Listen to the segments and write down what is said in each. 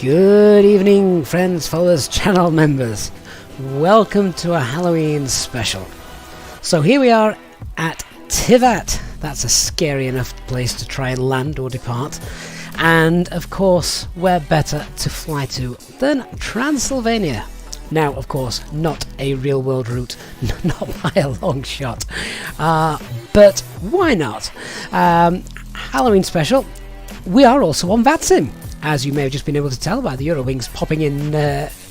Good evening, friends, followers, channel members. Welcome to a Halloween special. So here we are at Tivat. That's a scary enough place to try and land or depart. And of course, where better to fly to than Transilvania. Now, of course, not a real world route, not by a long shot. But why not? Halloween special. We are also on VATSIM, as you may have just been able to tell by the Eurowings popping in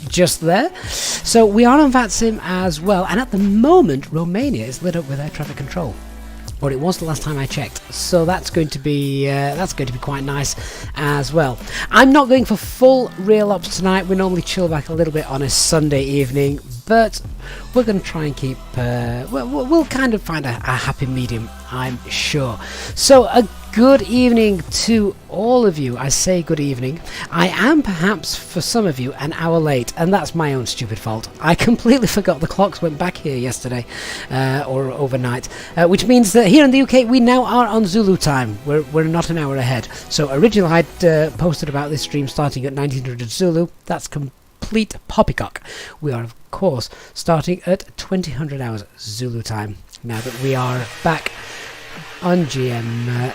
just there. So we are on VATSIM as well, and at the moment Romania is lit up with air traffic control, or it was the last time I checked. So that's going to be quite nice as well. I'm not going for full real ops tonight. We normally chill back a little bit on a Sunday evening, but we're going to try and keep. We'll kind of find a happy medium, I'm sure. So a good evening to all of you. I say good evening. I am perhaps for some of you an hour late, and that's my own stupid fault. I completely forgot the clocks went back here yesterday or overnight, which means that here in the UK we now are on Zulu time. We're not an hour ahead. So originally I'd posted about this stream starting at 1900 Zulu. That's complete poppycock. We are of course starting at 2000 hours Zulu time now that we are back on GMT.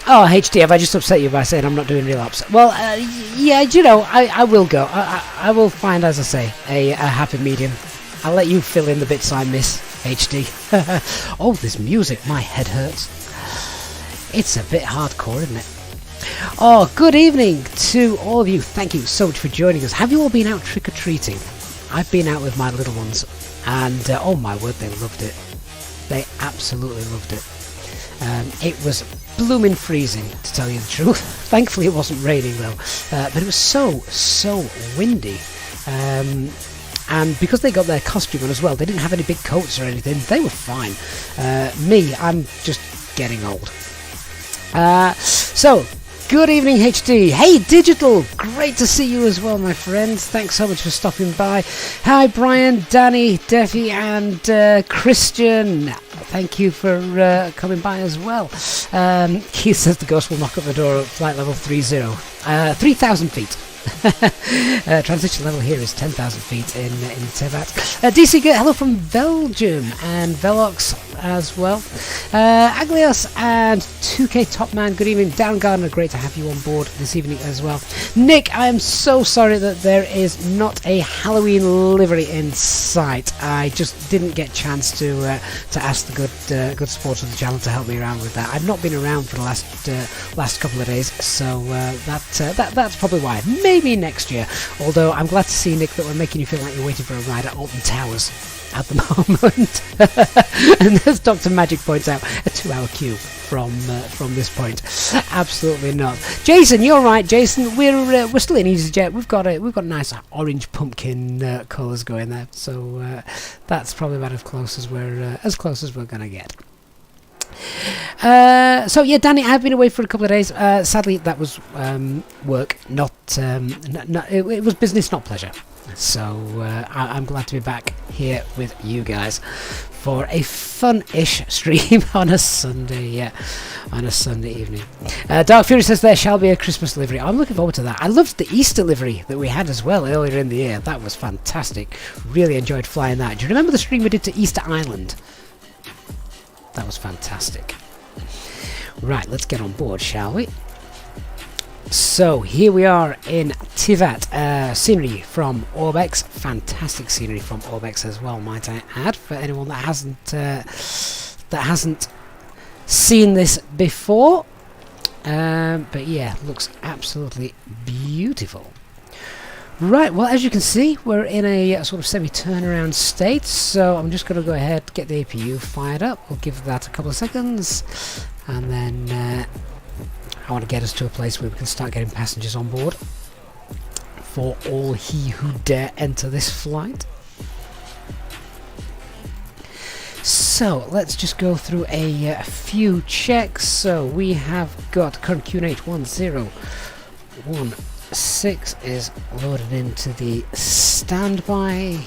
HD, have I just upset you by saying I'm not doing real ops? Well, yeah, you know, I will go. I will find, as I say, a happy medium. I'll let you fill in the bits I miss, HD. Oh, this music, my head hurts. It's a bit hardcore, isn't it? Oh, good evening to all of you. Thank you so much for joining us. Have you all been out trick-or-treating? I've been out with my little ones, and oh my word, they loved it. They absolutely loved it. It was blooming freezing, to tell you the truth. Thankfully it wasn't raining though, but it was so windy. And because they got their costume on as well, they didn't have any big coats or anything. They were fine. Me, I'm just getting old. So, good evening, HD. Hey, Digital! Great to see you as well, my friends. Thanks so much for stopping by. Hi, Brian, Danny, Defi, and Christian. Thank you for coming by as well. Keith says the ghost will knock at the door at flight level 3,000 feet. Transition level here is 10,000 feet in Tivat. DC Gert, hello from Belgium, and Velox as well. Aglios and 2K Topman, good evening. Darren Gardner, great to have you on board this evening as well. Nick, I am so sorry that there is not a Halloween livery in sight. I just didn't get a chance to ask the good support of the channel to help me around with that. I've not been around for the last couple of days, so that's probably why. Maybe next year, although I'm glad to see, Nick, that we're making you feel like you're waiting for a ride at Alton Towers at the moment. And as Dr. Magic points out, a 2-hour queue from this point. Absolutely not. Jason, you're right, Jason. We're still in Easyjet. We've got nice orange pumpkin colours going there, so that's probably about as close as we're gonna get. So yeah, Danny, I've been away for a couple of days. Sadly, that was work, not it was business, not pleasure. So I'm glad to be back here with you guys for a fun-ish stream on a Sunday, on a Sunday evening. Dark Fury says there shall be a Christmas livery. I'm looking forward to that. I loved the Easter livery that we had as well earlier in the year. That was fantastic. Really enjoyed flying that. Do you remember the stream we did to Easter Island? That was fantastic. Right, let's get on board, shall we? So here we are in Tivat. Scenery from Orbex. Fantastic scenery from Orbex as well, might I add, for anyone that hasn't seen this before. But yeah, looks absolutely beautiful. Right, well, as you can see, we're in a sort of semi-turnaround state, so I'm just going to go ahead, get the APU fired up. We'll give that a couple of seconds, and then I want to get us to a place where we can start getting passengers on board for all he who dare enter this flight. So let's just go through a few checks. So we have got current QNH 1016 is loaded into the standby.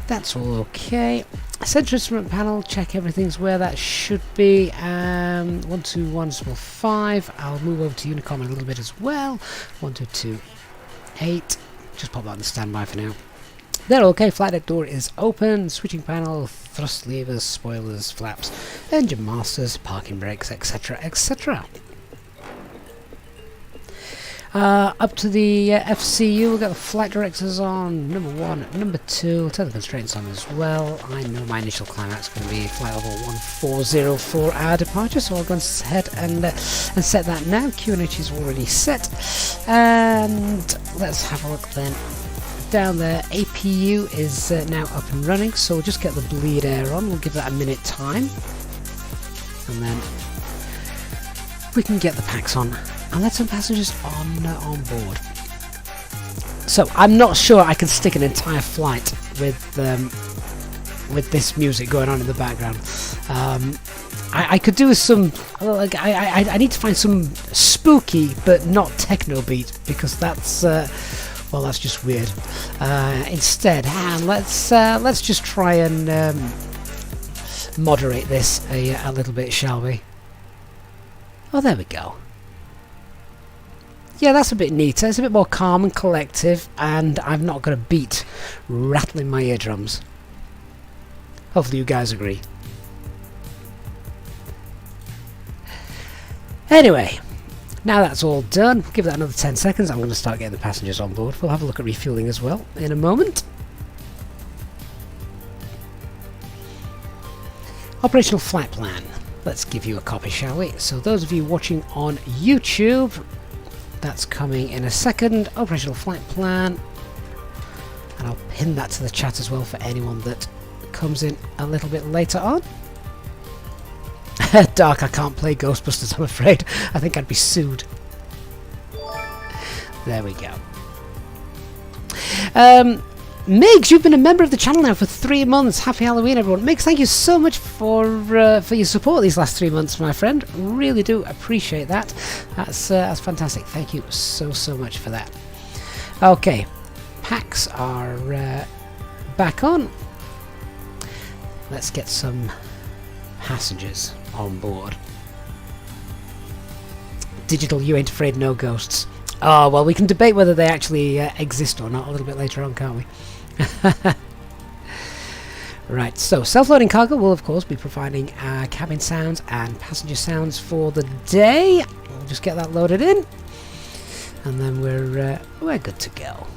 That's all okay. Center instrument panel, check everything's where that should be. 121.5. I'll move over to Unicom in a little bit as well. 1228. Just pop that on standby for now. There, okay. Flight deck door is open. Switching panel, thrust levers, spoilers, flaps, engine masters, parking brakes, etc., etc. Up to the FCU, we've got the flight directors on, number 1, number 2, turn the constraints on as well. I know my initial climax is going to be flight level 1404 hour departure, so I'll go ahead and set that now. QNH is already set, and let's have a look then. Down there, APU is now up and running, so we'll just get the bleed air on. We'll give that a minute time, and then we can get the packs on and let some passengers on board. So I'm not sure I can stick an entire flight with this music going on in the background. I could do some. I need to find some spooky but not techno beat, because that's well, that's just weird. Instead, let's just try and moderate this a little bit, shall we? Oh, there we go. Yeah, that's a bit neater. It's a bit more calm and collective, and I've not got a beat rattling my eardrums. Hopefully you guys agree. Anyway, now that's all done, give that another 10 seconds. I'm going to start getting the passengers on board. We'll have a look at refueling as well in a moment. Operational flight plan. Let's give you a copy, shall we? So those of you watching on YouTube, that's coming in a second. Operational flight plan. And I'll pin that to the chat as well for anyone that comes in a little bit later on. Dark, I can't play Ghostbusters, I'm afraid. I think I'd be sued. There we go. Migs, you've been a member of the channel now for 3 months. Happy Halloween, everyone. Migs, thank you so much for your support these last 3 months, my friend. Really do appreciate that. That's fantastic. Thank you so much for that. Okay, packs are back on. Let's get some passengers on board. Digital, you ain't afraid, no ghosts. Oh, well, we can debate whether they actually exist or not a little bit later on, can't we? Right, so self-loading cargo will of course be providing cabin sounds and passenger sounds for the day. We'll just get that loaded in, and then we're good to go.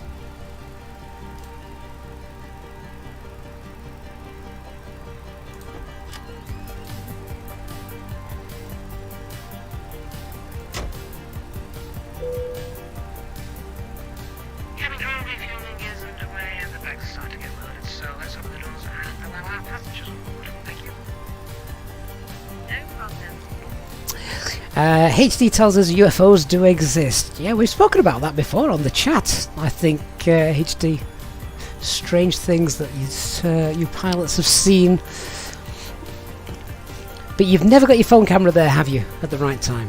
HD tells us UFOs do exist. Yeah, we've spoken about that before on the chat. I think HD, strange things that you pilots have seen. But you've never got your phone camera there, have you, at the right time?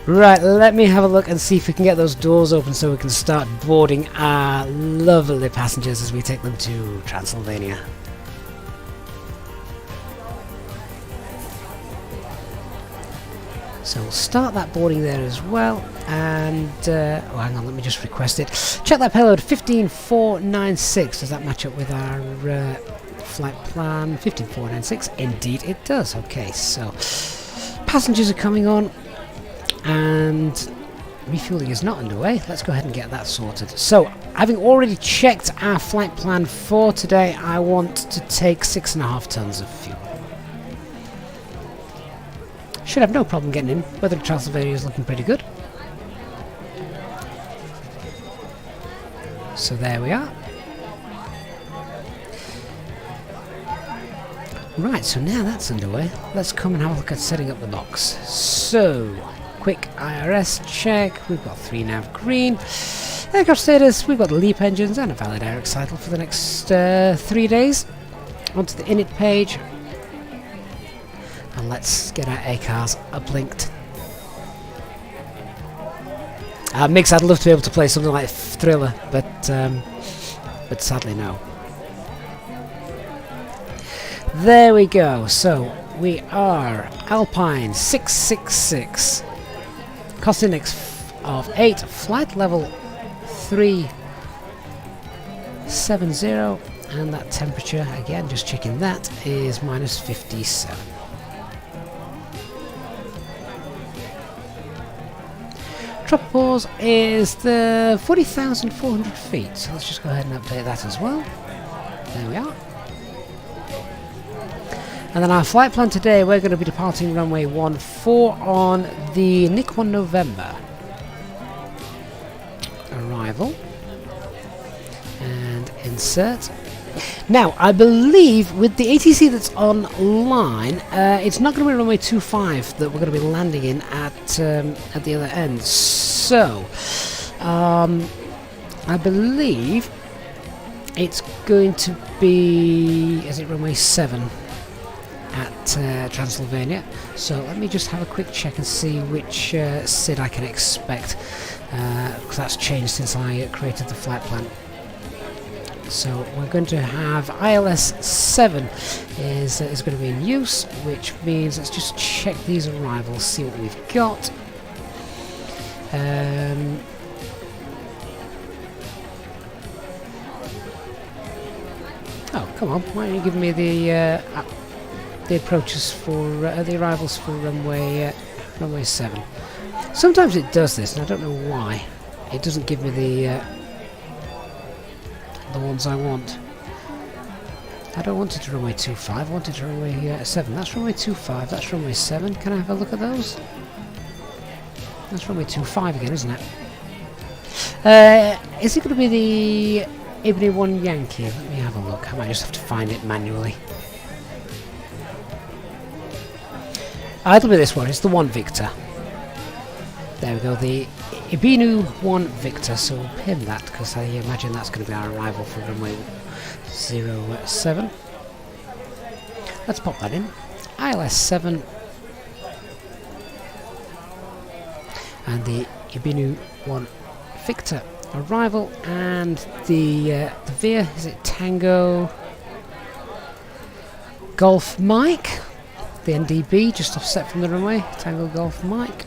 Right, let me have a look and see if we can get those doors open so we can start boarding our lovely passengers as we take them to Transylvania. So we'll start that boarding there as well, and oh, hang on, let me just request it. Check that payload 15496. Does that match up with our flight plan 15496? Indeed it does. Okay, so passengers are coming on, and refueling is not underway. Let's go ahead and get that sorted. So, having already checked our flight plan for today, I want to take 6.5 tons of fuel. Should have no problem getting in. Weather in Transilvania is looking pretty good. So there we are. Right, so now that's underway, let's come and have a look at setting up the box. So, quick IRS check. We've got 3 nav green. Aircraft status, we've got LEAP engines and a valid Airac cycle for the next 3 days. Onto the init page. And let's get our ACARs uplinked. Mix, I'd love to be able to play something like Thriller, but sadly no. There we go. So we are Alpine 666, cost index of 8, flight level 370, and that temperature, again just checking that, is minus 57. Tropopause is the 40,400 feet, so let's just go ahead and update that as well. There we are. And then our flight plan today, we're going to be departing runway 14 on the Nick 1 November. Arrival. And insert. Now, I believe with the ATC that's online, it's not going to be runway 25 that we're going to be landing in at the other end. So, I believe it's going to be, is it runway 7 at Transilvania? So let me just have a quick check and see which SID I can expect, because that's changed since I created the flight plan. So we're going to have ILS 7 is going to be in use, which means let's just check these arrivals, see what we've got. Oh, come on! Why don't you give me the approaches for the arrivals for runway 7? Sometimes it does this, and I don't know why. It doesn't give me the ones I want. I don't want it to runway 25, I want it to runway 7. That's runway 25, that's runway 7. Can I have a look at those? That's runway 25 again, isn't it? Is it going to be the Ebony 1 Yankee? Let me have a look. I might just have to find it manually. It'll be this one, it's the 1 Victor. There we go, the Ibinu 1 Victor, so we'll pin that because I imagine that's going to be our arrival for runway 07. Let's pop that in. ILS 7 and the Ibinu 1 Victor arrival, and the VIA, is it Tango Golf Mike? The NDB just offset from the runway, Tango Golf Mike.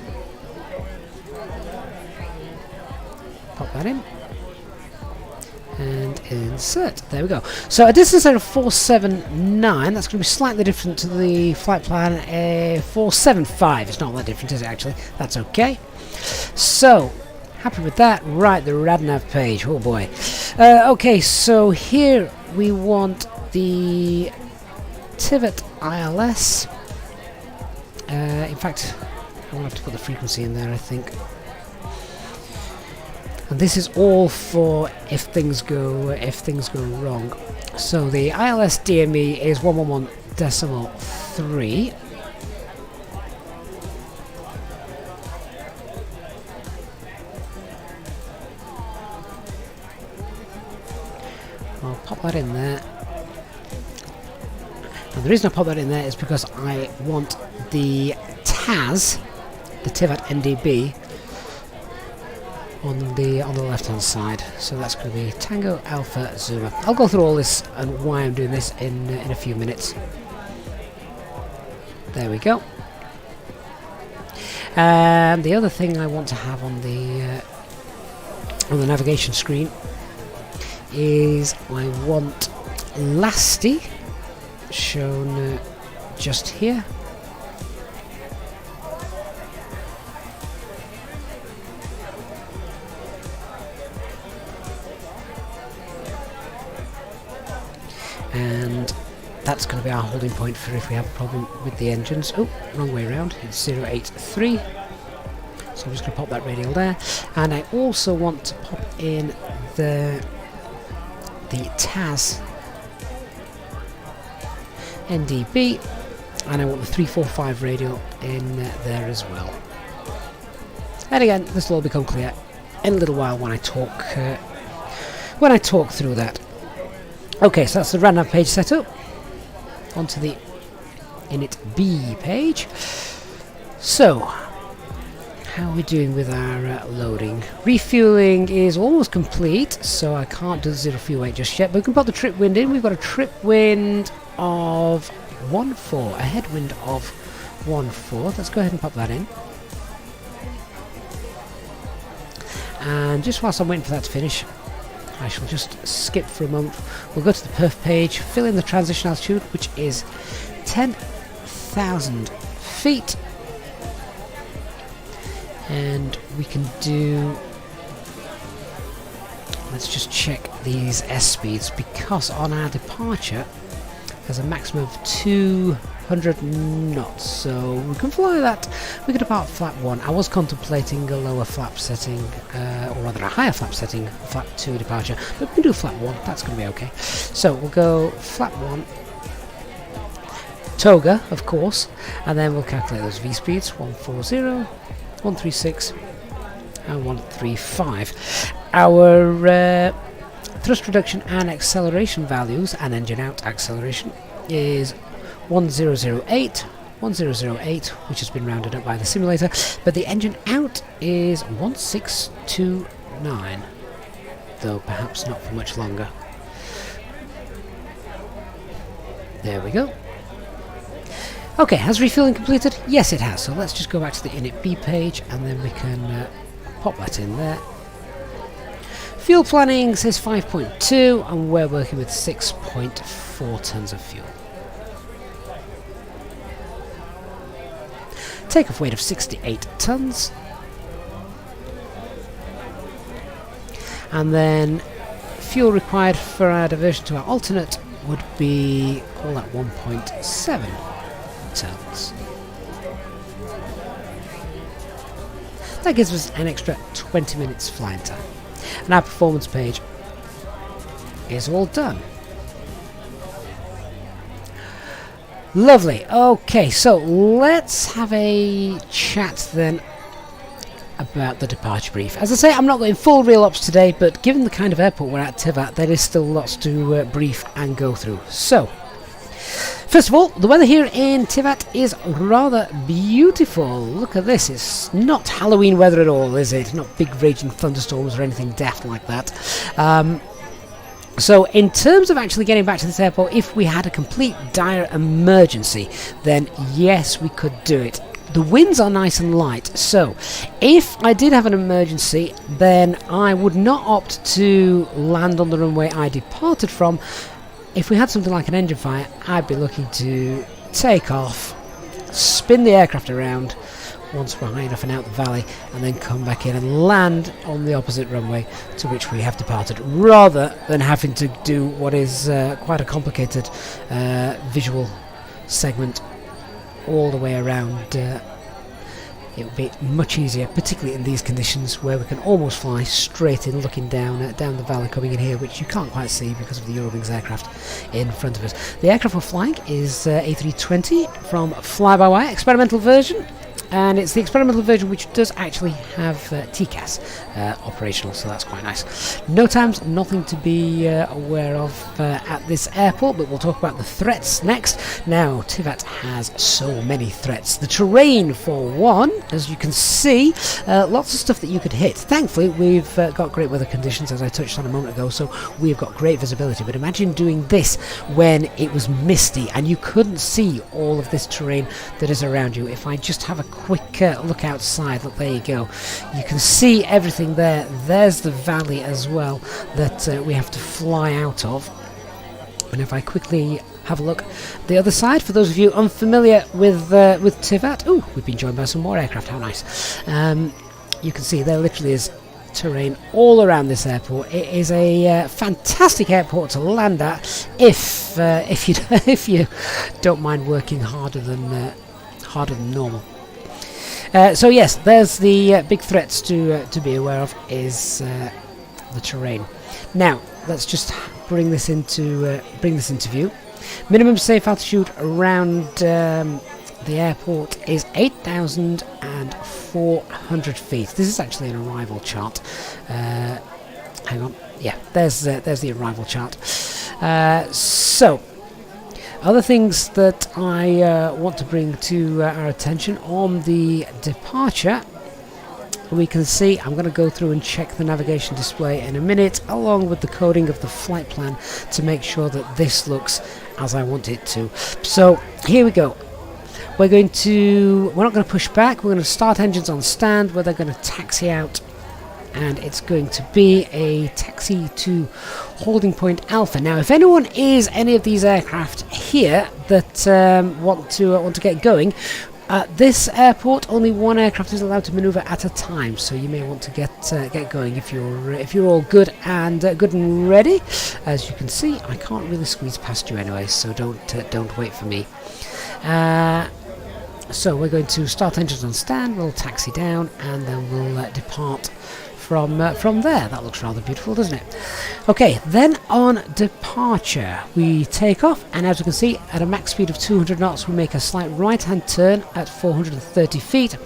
Pop that in and insert. There we go. So a distance out of 479, that's going to be slightly different to the flight plan 475. It's not that different, is it actually? That's okay. So happy with that. Right, the RadNav page. Oh boy. Okay, so here we want the Tivat ILS. In fact, I want to have to put the frequency in there, I think. And this is all for if things go wrong. So the ILS DME is 111.3. I'll pop that in there. And the reason I pop that in there is because I want the TAS, the Tivat NDB, on the left hand side. So that's going to be Tango Alpha Zuma. I'll go through all this and why I'm doing this in a few minutes. There we go. The other thing I want to have on the navigation screen is I want Lasty shown just here. And that's going to be our holding point for if we have a problem with the engines. Oh, wrong way around. It's 083. So I'm just going to pop that radial there. And I also want to pop in the TAS NDB, and I want the 345 radial in there as well. And again, this will all become clear in a little while when I talk through that. Okay, so that's the RadNav page set up. Onto the Init B page. So, how are we doing with our loading? Refueling is almost complete, so I can't do the zero fuel weight just yet, but we can put the trip wind in. We've got a trip wind of 1-4, a headwind of 1-4. Let's go ahead and pop that in. And just whilst I'm waiting for that to finish, I shall just skip for a moment. We'll go to the perf page, fill in the transition altitude, which is 10,000 feet. And we can do... Let's just check these S speeds, because on our departure there's a maximum of 200 knots, so we can fly that. We can depart flap 1. I was contemplating a lower flap setting, or rather a higher flap setting, flap 2 departure, but we can do flap 1, that's going to be okay. So we'll go flap 1, toga of course, and then we'll calculate those V speeds, 140, 136 and 135. Our thrust reduction and acceleration values, and engine out acceleration, is 1008, 1008, which has been rounded up by the simulator, but the engine out is 1629, though perhaps not for much longer. There we go. Okay, has refueling completed? Yes, it has. So let's just go back to the init B page, and then we can pop that in there. Fuel planning says 5.2, and we're working with 6.4 tons of fuel. Takeoff weight of 68 tons. And then fuel required for our diversion to our alternate would be, call that 1.7 tons. That gives us an extra 20 minutes flying time. And our performance page is all done. Lovely. Okay, so let's have a chat then about the departure brief. As I say, I'm not going full real ops today, but given the kind of airport we're at, Tivat, there is still lots to brief and go through. So, first of all, the weather here in Tivat is rather beautiful. Look at this. It's not Halloween weather at all, is it? Not big raging thunderstorms or anything daft like that. So in terms of actually getting back to this airport, if we had a complete dire emergency, then yes, we could do it. The winds are nice and light, so if I did have an emergency, then I would not opt to land on the runway I departed from. If we had something like an engine fire, I'd be looking to take off, spin the aircraft around once we're high enough and out the valley, and then come back in and land on the opposite runway to which we have departed, rather than having to do what is quite a complicated visual segment all the way around. It would be much easier, particularly in these conditions where we can almost fly straight in, looking down the valley coming in here, which you can't quite see because of the Eurowings aircraft in front of us. The aircraft we're flying is A320 from FlyByWire, experimental version. And it's the experimental version which does actually have TCAS operational, so that's quite nice. No times, nothing to be aware of at this airport, but we'll talk about the threats next. Now, Tivat has so many threats. The terrain, for one, as you can see, lots of stuff that you could hit. Thankfully, we've got great weather conditions, as I touched on a moment ago, so we've got great visibility. But imagine doing this when it was misty and you couldn't see all of this terrain that is around you. If I just have a quick look outside, look, there you go, you can see everything there. There's the valley as well that we have to fly out of. And if I quickly have a look the other side, for those of you unfamiliar with Tivat, ooh, we've been joined by some more aircraft, how nice. You can see there literally is terrain all around this airport. It is a fantastic airport to land at if you don't mind working harder than normal. So yes, there's the big threats to be aware of is the terrain. Now let's just bring this into view. Minimum safe altitude around the airport is 8,400 feet. This is actually an arrival chart. Hang on, yeah, there's the arrival chart. So. Other things that I want to bring to our attention on the departure we can see, I'm going to go through and check the navigation display in a minute, along with the coding of the flight plan, to make sure that this looks as I want it to. So here we go. We're not going to push back, we're going to start engines on stand, where they're going to taxi out, and it's going to be a taxi to holding point Alpha. Now, if anyone is any of these aircraft here that want to get going, at this airport, only one aircraft is allowed to maneuver at a time, so you may want to get going if you're all good and ready. As you can see, I can't really squeeze past you anyway, so don't wait for me. So we're going to start engines on stand. We'll taxi down, and then we'll depart from there. That looks rather beautiful, doesn't it? Okay, then on departure we take off, and as you can see, at a max speed of 200 knots we make a slight right hand turn at 430 feet.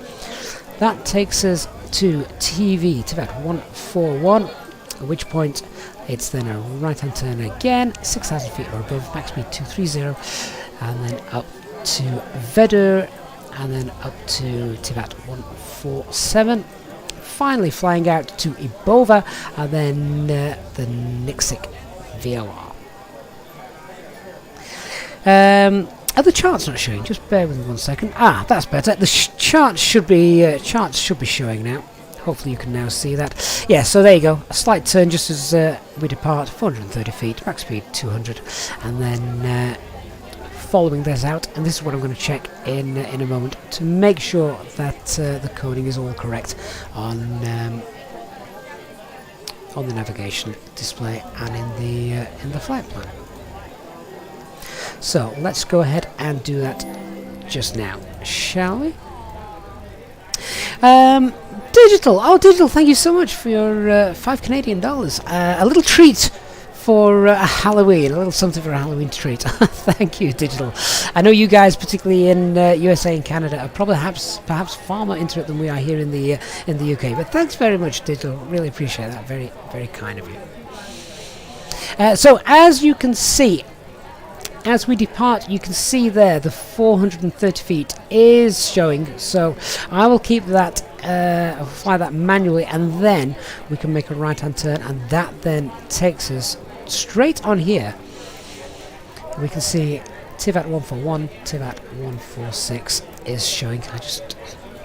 That takes us to Tivat 141, at which point it's then a right hand turn again, 6,000 feet or above, max speed 230, and then up to Vedur, and then up to Tivat 147. Finally flying out to Ibova, and then the Nixik VOR. Are the charts not showing? Just bear with me 1 second. Ah, that's better. The charts should be showing now. Hopefully you can now see that. Yeah, so there you go. A slight turn just as we depart, 430 feet, max speed 200, and then following this out, and this is what I'm going to check in a moment to make sure that the coding is all correct on the navigation display and in the flight plan. So let's go ahead and do that just now, shall we? Digital, Digital, thank you so much for your $5 Canadian. A little treat for Halloween, a little something for a Halloween treat. Thank you, Digital. I know you guys, particularly in USA and Canada, are probably perhaps far more into it than we are here in the UK. But thanks very much, Digital. Really appreciate that. Very, very kind of you. So as you can see, as we depart, you can see there the 430 feet is showing. So I will keep that. I'll fly that manually, and then we can make a right-hand turn, and that then takes us straight on here. We can see Tivat 141, Tivat 146 is showing. I just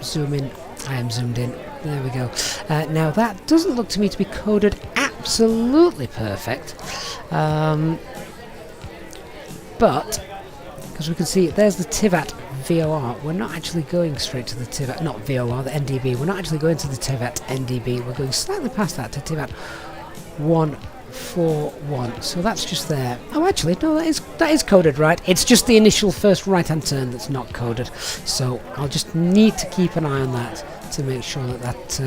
zoom in. I am zoomed in. There we go. Now that doesn't look to me to be coded absolutely perfect, but because we can see there's the Tivat VOR, we're not actually going straight to the Tivat, not VOR, the NDB, we're not actually going to the Tivat NDB, we're going slightly past that to Tivat 141, so that's just there. Oh, actually, no, that is coded right, it's just the initial first right-hand turn that's not coded, so I'll just need to keep an eye on that to make sure that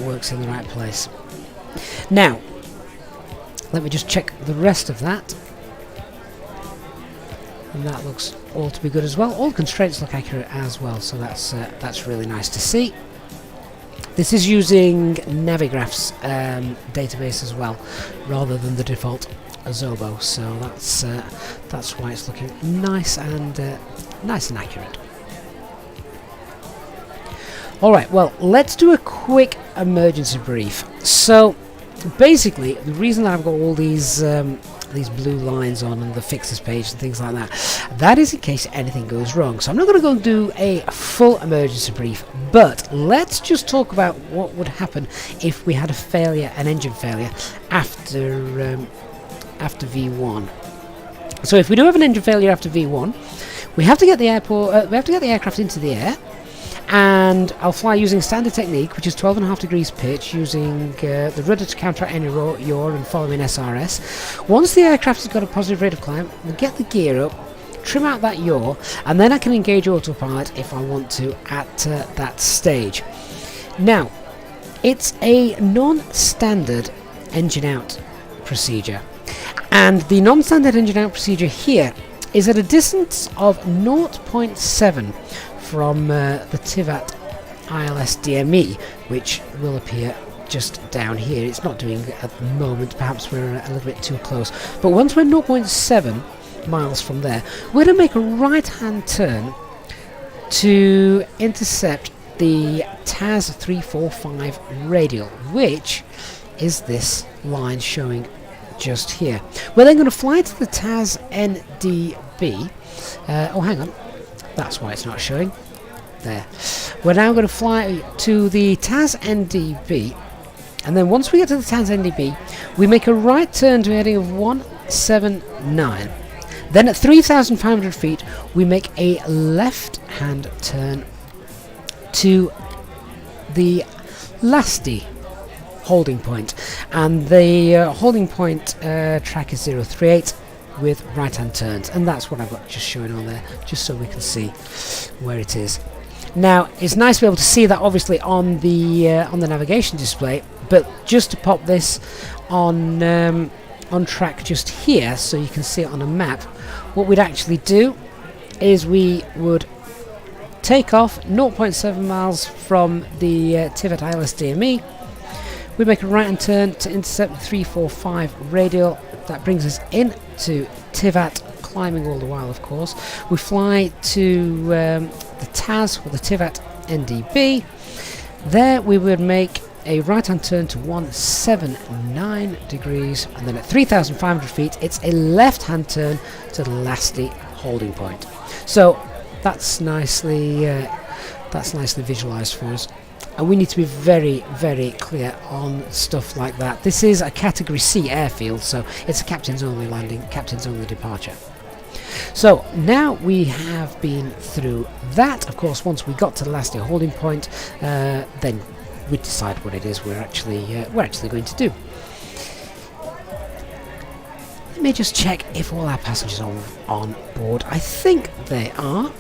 works in the right place. Now, let me just check the rest of that. And that looks all to be good as well. All constraints look accurate as well, so that's really nice to see. This is using Navigraph's database as well, rather than the default Azobo. So that's why it's looking nice and accurate. All right, well, let's do a quick emergency brief. So basically, the reason that I've got all these blue lines on and the fixes page and things like that is in case anything goes wrong. So I'm not going to go and do a full emergency brief, but let's just talk about what would happen if we had an engine failure after V1. So if we do have an engine failure after V1, we have to get the aircraft into the air, and I'll fly using standard technique, which is 12.5 degrees pitch, using the rudder to counteract any yaw and following SRS. Once the aircraft has got a positive rate of climb, we'll get the gear up, trim out that yaw, and then I can engage autopilot if I want to at that stage. Now, it's a non-standard engine out procedure, and the non-standard engine out procedure here is at a distance of 0.7 from the Tivat ILS DME, which will appear just down here. It's not doing it at the moment, perhaps we're a little bit too close, but once we're 0.7 miles from there, we're going to make a right hand turn to intercept the TAS 345 radial, which is this line showing just here. We're then going to fly to the TAS NDB. Oh, hang on. That's why it's not showing. There. We're now going to fly to the TAS NDB, and then once we get to the TAS NDB, we make a right turn to a heading of 179. Then at 3,500 feet, we make a left-hand turn to the Lasti holding point, and the holding point track is 038 with right-hand turns, and that's what I've got just showing on there, just so we can see where it is. Now, it's nice to be able to see that obviously on the navigation display, but just to pop this on track just here, so you can see it on a map, what we'd actually do is we would take off 0.7 miles from the Tivat ILS DME. We make a right-hand turn to intercept the 345 radial. That brings us into Tivat, climbing all the while, of course. We fly to the TAS, or the Tivat NDB. There we would make a right-hand turn to 179 degrees, and then at 3,500 feet, it's a left-hand turn to the Lasti holding point. So that's nicely visualized for us. And we need to be very, very clear on stuff like that. This is a Category C airfield, so it's a captain's only landing, captain's only departure. So now we have been through that. Of course, once we got to the Lasti holding point, then we decide what it is we're actually going to do. Let me just check if all our passengers are on board. I think they are.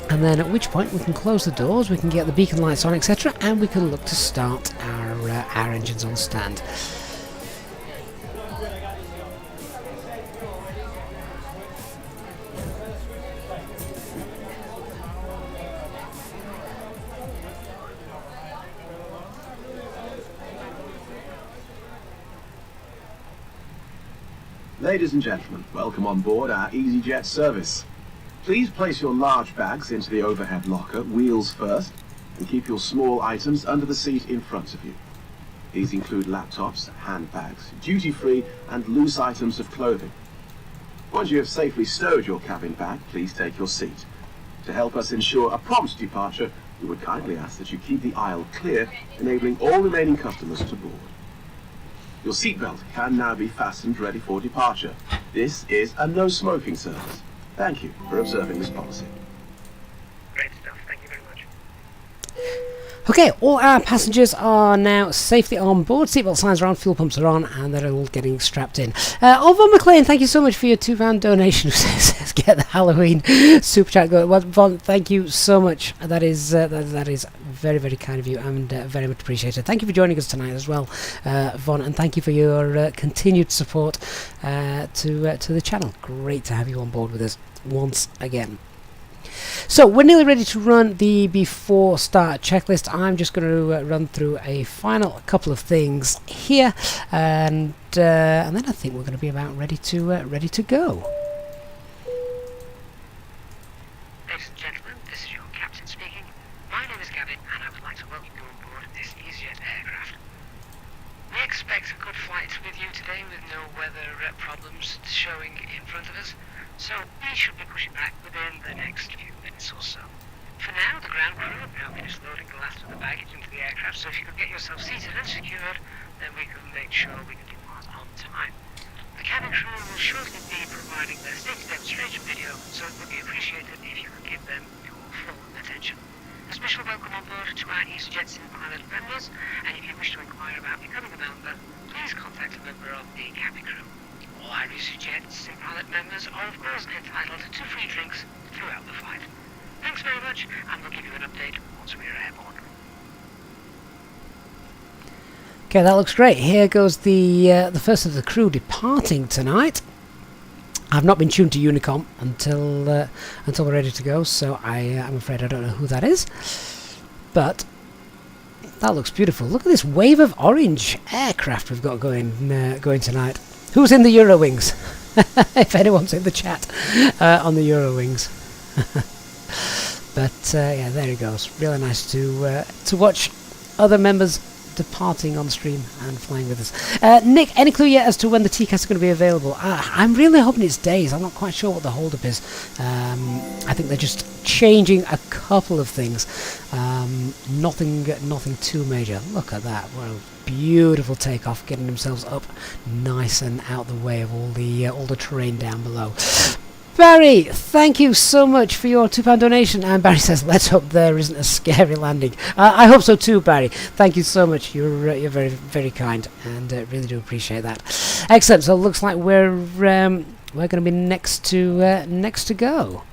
And then at which point we can close the doors, we can get the beacon lights on, etc., and we can look to start our engines on stand. Ladies and gentlemen, welcome on board our Easyjet service. Please place your large bags into the overhead locker, wheels first, and keep your small items under the seat in front of you. These include laptops, handbags, duty-free and loose items of clothing. Once you have safely stowed your cabin bag, please take your seat. To help us ensure a prompt departure, we would kindly ask that you keep the aisle clear, enabling all remaining customers to board. Your seatbelt can now be fastened ready for departure. This is a no-smoking service. Thank you for observing this policy. Great stuff, thank you very much. Okay, all our passengers are now safely on board. Seatbelt signs are on, fuel pumps are on, and they're all getting strapped in. Von McLean, thank you so much for your £2 donation. Says get the Halloween super chat going. Well, Von, thank you so much. That is very, very kind of you, and very much appreciated. Thank you for joining us tonight as well, Von, and thank you for your continued support to the channel. Great to have you on board with us once again. So we're nearly ready to run the before start checklist. I'm just going to run through a final couple of things here, and then I think we're going to be about ready to go. Ladies and gentlemen, this is your captain speaking. My name is Gavin, and I would like to welcome you on board this Easyjet aircraft. We expect a good flight with you today, with no weather problems showing in front of us. So we should be pushing back within the next few minutes or so. For now, the ground crew have now finished loading the last of the baggage into the aircraft, so if you could get yourself seated and secured, then we can make sure we can depart on time. The cabin crew will shortly be providing their safety demonstration video, so it would be appreciated if you could give them your full attention. A special welcome on board to our Easyjet Pilot members, and if you wish to inquire about becoming a member, please contact a member of the cabin crew. All our Easyjet Pilot members are of course entitled to free drinks throughout the flight. Thanks very much, and we'll give you an update once we are airborne. Okay, that looks great. Here goes the first of the crew departing tonight. I've not been tuned to Unicom until we're ready to go, so I'm afraid I don't know who that is. But that looks beautiful. Look at this wave of orange aircraft we've got going tonight. Who's in the Eurowings? If anyone's in the chat on the Eurowings. But yeah, there he goes. Really nice to watch other members departing on stream and flying with us. Nick, any clue yet as to when the TCAS is going to be available? I'm really hoping it's days. I'm not quite sure what the hold-up is. I think they're just changing a couple of things. Nothing too major. Look at that. What a beautiful takeoff, getting themselves up nice and out the way of all the terrain down below. Barry, thank you so much for your £2 donation. And Barry says, let's hope there isn't a scary landing. I hope so too, Barry. Thank you so much. You're very, very kind, and really do appreciate that. Excellent. So it looks like we're going to be next to go.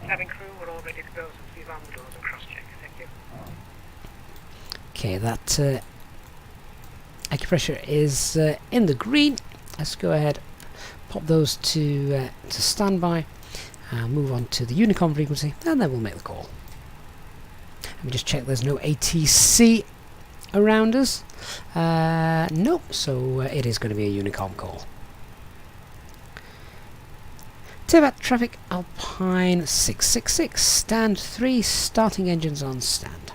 Cabin crew, we're all ready to go, so please arm the doors and cross-check. Thank you. Okay, that acupressure is in the green. Let's go ahead. Pop those to standby, and move on to the Unicom frequency, and then we'll make the call. Let me just check there's no ATC around us. Nope, so it is going to be a Unicom call. Tivat traffic Alpine 666, stand 3, starting engines on stand.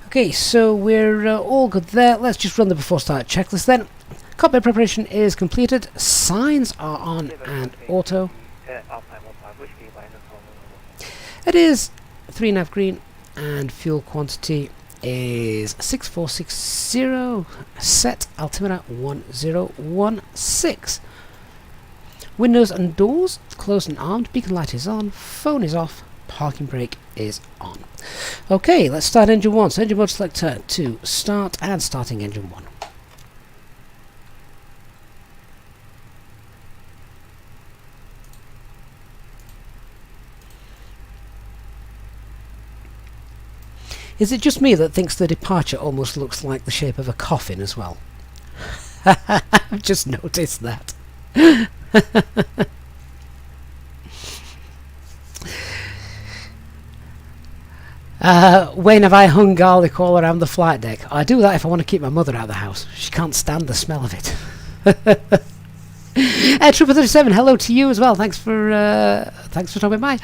Okay, so we're all good there. Let's just run the before start checklist then. Cockpit preparation is completed. Signs are on and auto. It is 3.5 green, and fuel quantity is 6460. Set altimeter 1016. Windows and doors closed and armed. Beacon light is on. Phone is off. Parking brake is on. Okay, let's start engine 1. So engine mode selector to start, and starting engine 1. Is it just me that thinks the departure almost looks like the shape of a coffin as well? I've just noticed that. Wayne, have I hung garlic all around the flight deck? I do that if I want to keep my mother out of the house. She can't stand the smell of it. Trooper 37, hello to you as well. Thanks for stopping by.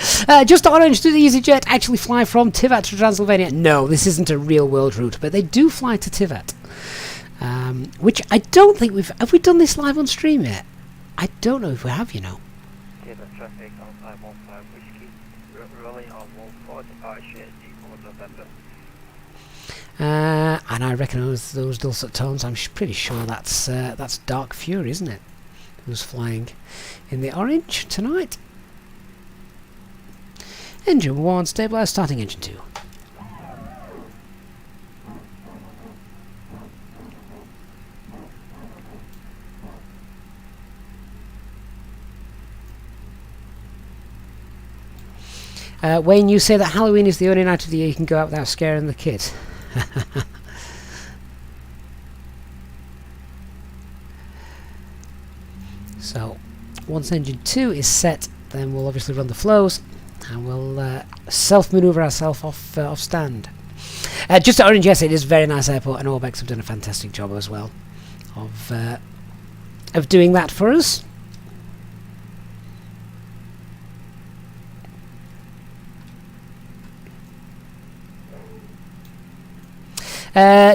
Just orange, do the Easyjet actually fly from Tivat to Transilvania? No, this isn't a real world route, but they do fly to Tivat. Which I don't think have we done this live on stream yet? I don't know if we have, you know. Traffic on 515 Whiskey, rolling on 14 departure. And I recognise those dulcet tones. I'm pretty sure that's Dark Fury, isn't it? Who's flying in the orange tonight? Engine 1 stabilised, starting engine 2. Wayne, you say that Halloween is the only night of the year you can go out without scaring the kids. So, once engine 2 is set, then we'll obviously run the flows, and we'll self-manoeuvre ourselves off stand. Just at Orange, yes, it is a very nice airport, and Orbex have done a fantastic job as well of doing that for us.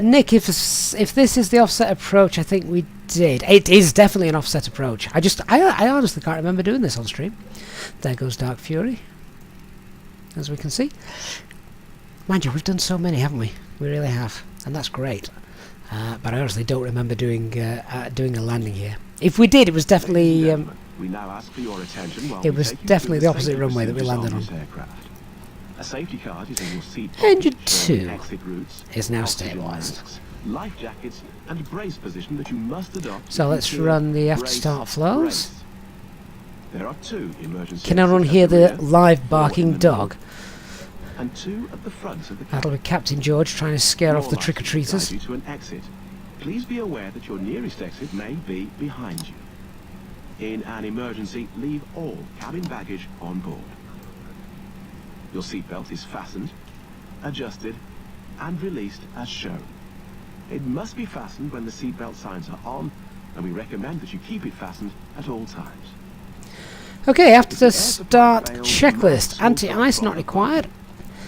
Nick, if this is the offset approach, I think we did. It is definitely an offset approach. I honestly can't remember doing this on stream. There goes Dark Fury, as we can see. Mind you, we've done so many, haven't we? We really have, and that's great. But I honestly don't remember doing a landing here. If we did, it was definitely we now ask for your attention while it was definitely the opposite runway that we landed on. A safety card is in your seat. Engine 2 exit routes, is now stabilised. Life jackets and brace position that you must adopt. So let's run the after start flows. There are 2 emergency. Can everyone hear the live barking dog? And 2 at the front of the That'll be Captain George trying to scare off the trick-or-treaters. To an exit. Please be aware that your nearest exit may be behind you. In an emergency, leave all cabin baggage on board. Your seatbelt is fastened, adjusted, and released as shown. It must be fastened when the seatbelt signs are on and we recommend that you keep it fastened at all times. Okay, after the start checklist, anti-ice not required.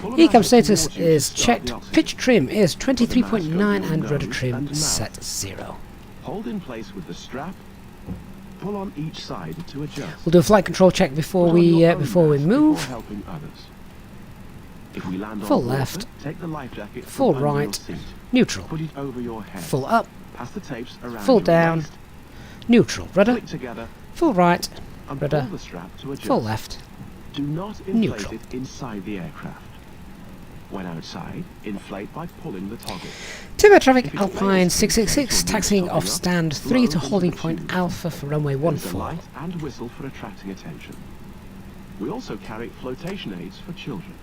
ECAM status is checked, pitch trim is 23.9 and rudder trim set 0. Hold in place with the strap. Pull on each side to adjust. We'll do a flight control check before we move. Helping others. If we land Full on water, left, take the life jacket full from under your right, seat. neutral, Put it over your head. full up, Pass the tapes around full your down, waist. neutral, rudder, Click together full right, and rudder, pull the strap to adjust. full left, Do not inflate neutral. it inside the aircraft. When outside, inflate by pulling the toggle. Tivat traffic Alpine 666, taxiing off stand 3 to holding point Alpha for runway There's a 14. light and whistle for attracting attention. We also carry flotation aids for children.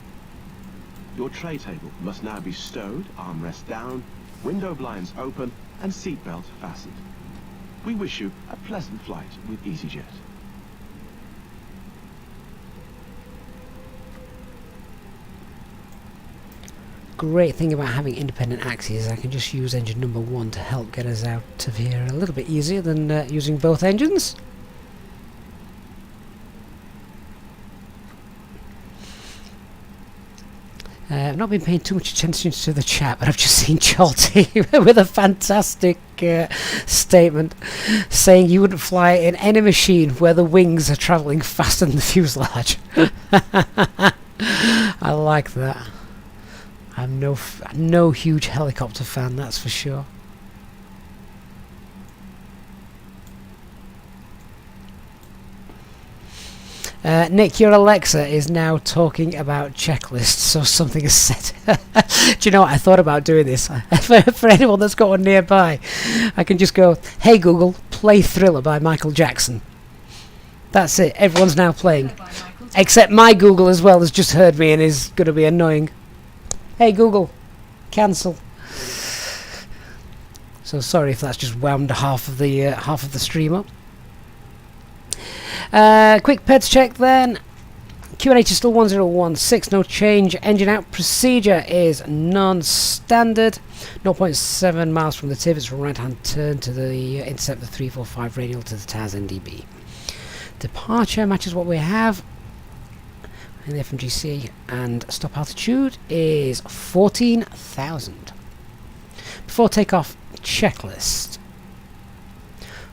Your tray table must now be stowed, armrest down, window blinds open, and seatbelt fastened. We wish you a pleasant flight with Easyjet. Great thing about having independent axes, I can just use engine number 1 to help get us out of here a little bit easier than using both engines. I've not been paying too much attention to the chat, but I've just seen Chalty with a fantastic statement saying you wouldn't fly in any machine where the wings are travelling faster than the fuselage. I like that. I'm no huge helicopter fan, that's for sure. Nick, your Alexa is now talking about checklists, so something is set. Do you know what? I thought about doing this. For anyone that's got one nearby, I can just go, "Hey Google, play Thriller by Michael Jackson." That's it. Everyone's now playing. Except my Google as well has just heard me and is going to be annoying. Hey Google, cancel. So sorry if that's just wound half of the stream up. Quick PEDS check then. QNH is still 1016, no change. Engine out procedure is non-standard. 0.7 miles from the Tivat, right hand turn to the intercept the 345 radial to the TAS NDB. Departure matches what we have in the FMGC, and stop altitude is 14,000. Before takeoff, checklist.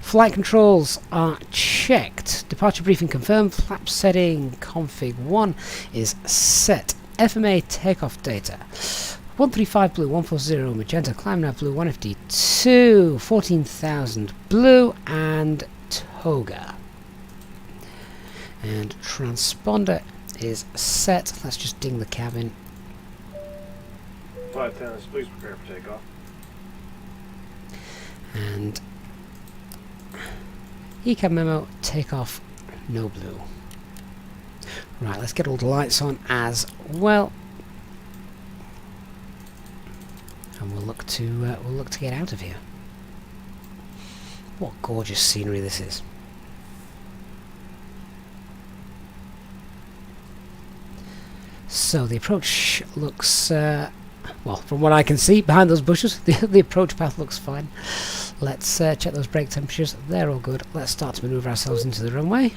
Flight controls are checked. Departure briefing confirmed. Flap setting config 1 is set. FMA takeoff data. 135 blue, 140 magenta, climb nav blue, 1FD2, 14,000 blue, and toga. And transponder is set. Let's just ding the cabin. Flight attendants, please prepare for takeoff. And ECAM memo, takeoff, no blue. Right, let's get all the lights on as well, and we'll look to get out of here. What gorgeous scenery this is! So the approach looks, well, from what I can see behind those bushes, the approach path looks fine. Let's check those brake temperatures. They're all good. Let's start to manoeuvre ourselves into the runway.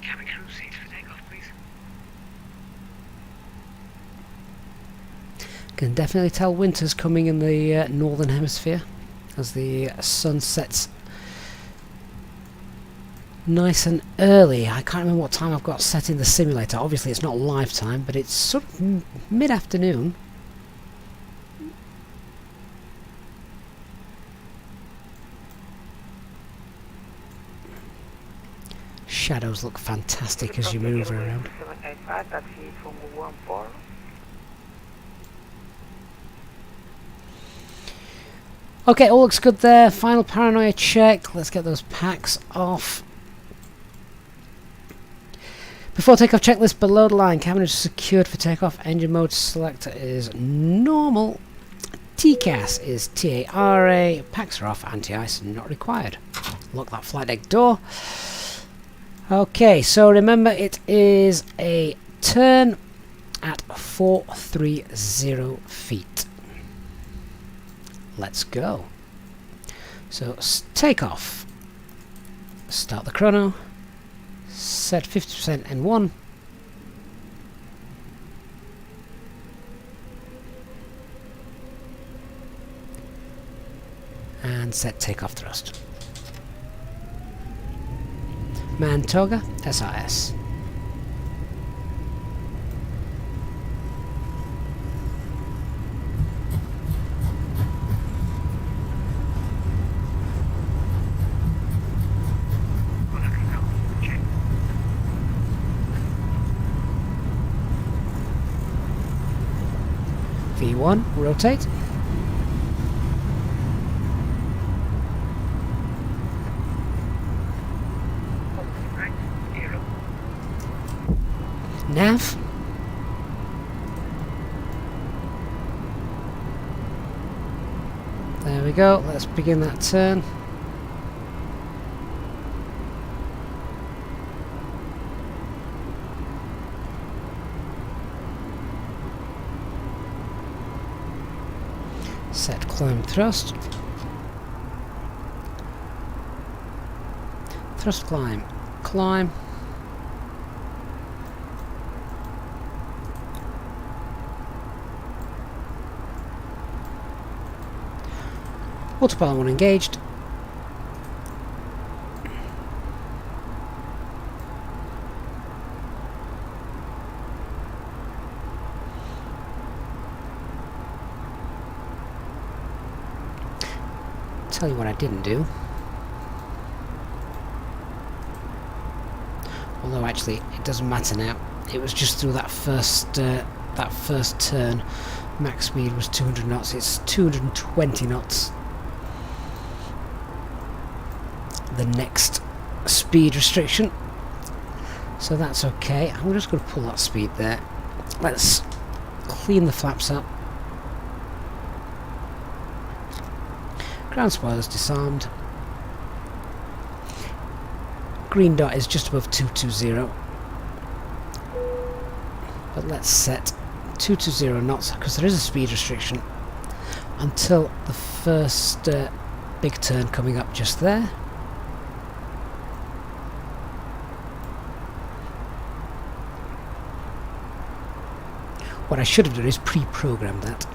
Cabin crew seats for takeoff, please. Can definitely tell winter's coming in the northern hemisphere as the sun sets nice and early. I can't remember what time I've got set in the simulator. Obviously it's not live time, but it's sort of mid-afternoon. Shadows look fantastic as you move around. 785, taxi from 14. Okay, all looks good there. Final paranoia check. Let's get those packs off. Before takeoff checklist, below the line, cabin is secured for takeoff. Engine mode selector is normal. TCAS is TARA. Packs are off. Anti-ice not required. lock that flight deck door. Okay, so remember it is a turn at 430 feet. Let's go. So take off. Start the chrono. Set 50% N1. And set takeoff thrust. Mantoga SRS. V1, rotate. Nav. There we go, let's begin that turn. Set climb thrust. Thrust climb. Climb. Autopilot 1 engaged. Tell you what I didn't do. Although actually it doesn't matter now. It was just through that first turn. Max speed was 200 knots. It's 220 knots. The next speed restriction. So that's okay. I'm just going to pull that speed there. Let's clean the flaps up. Ground spoilers disarmed. Green dot is just above 220. But let's set 220 knots because there is a speed restriction until the first big turn coming up just there. What I should have done is pre-programmed that.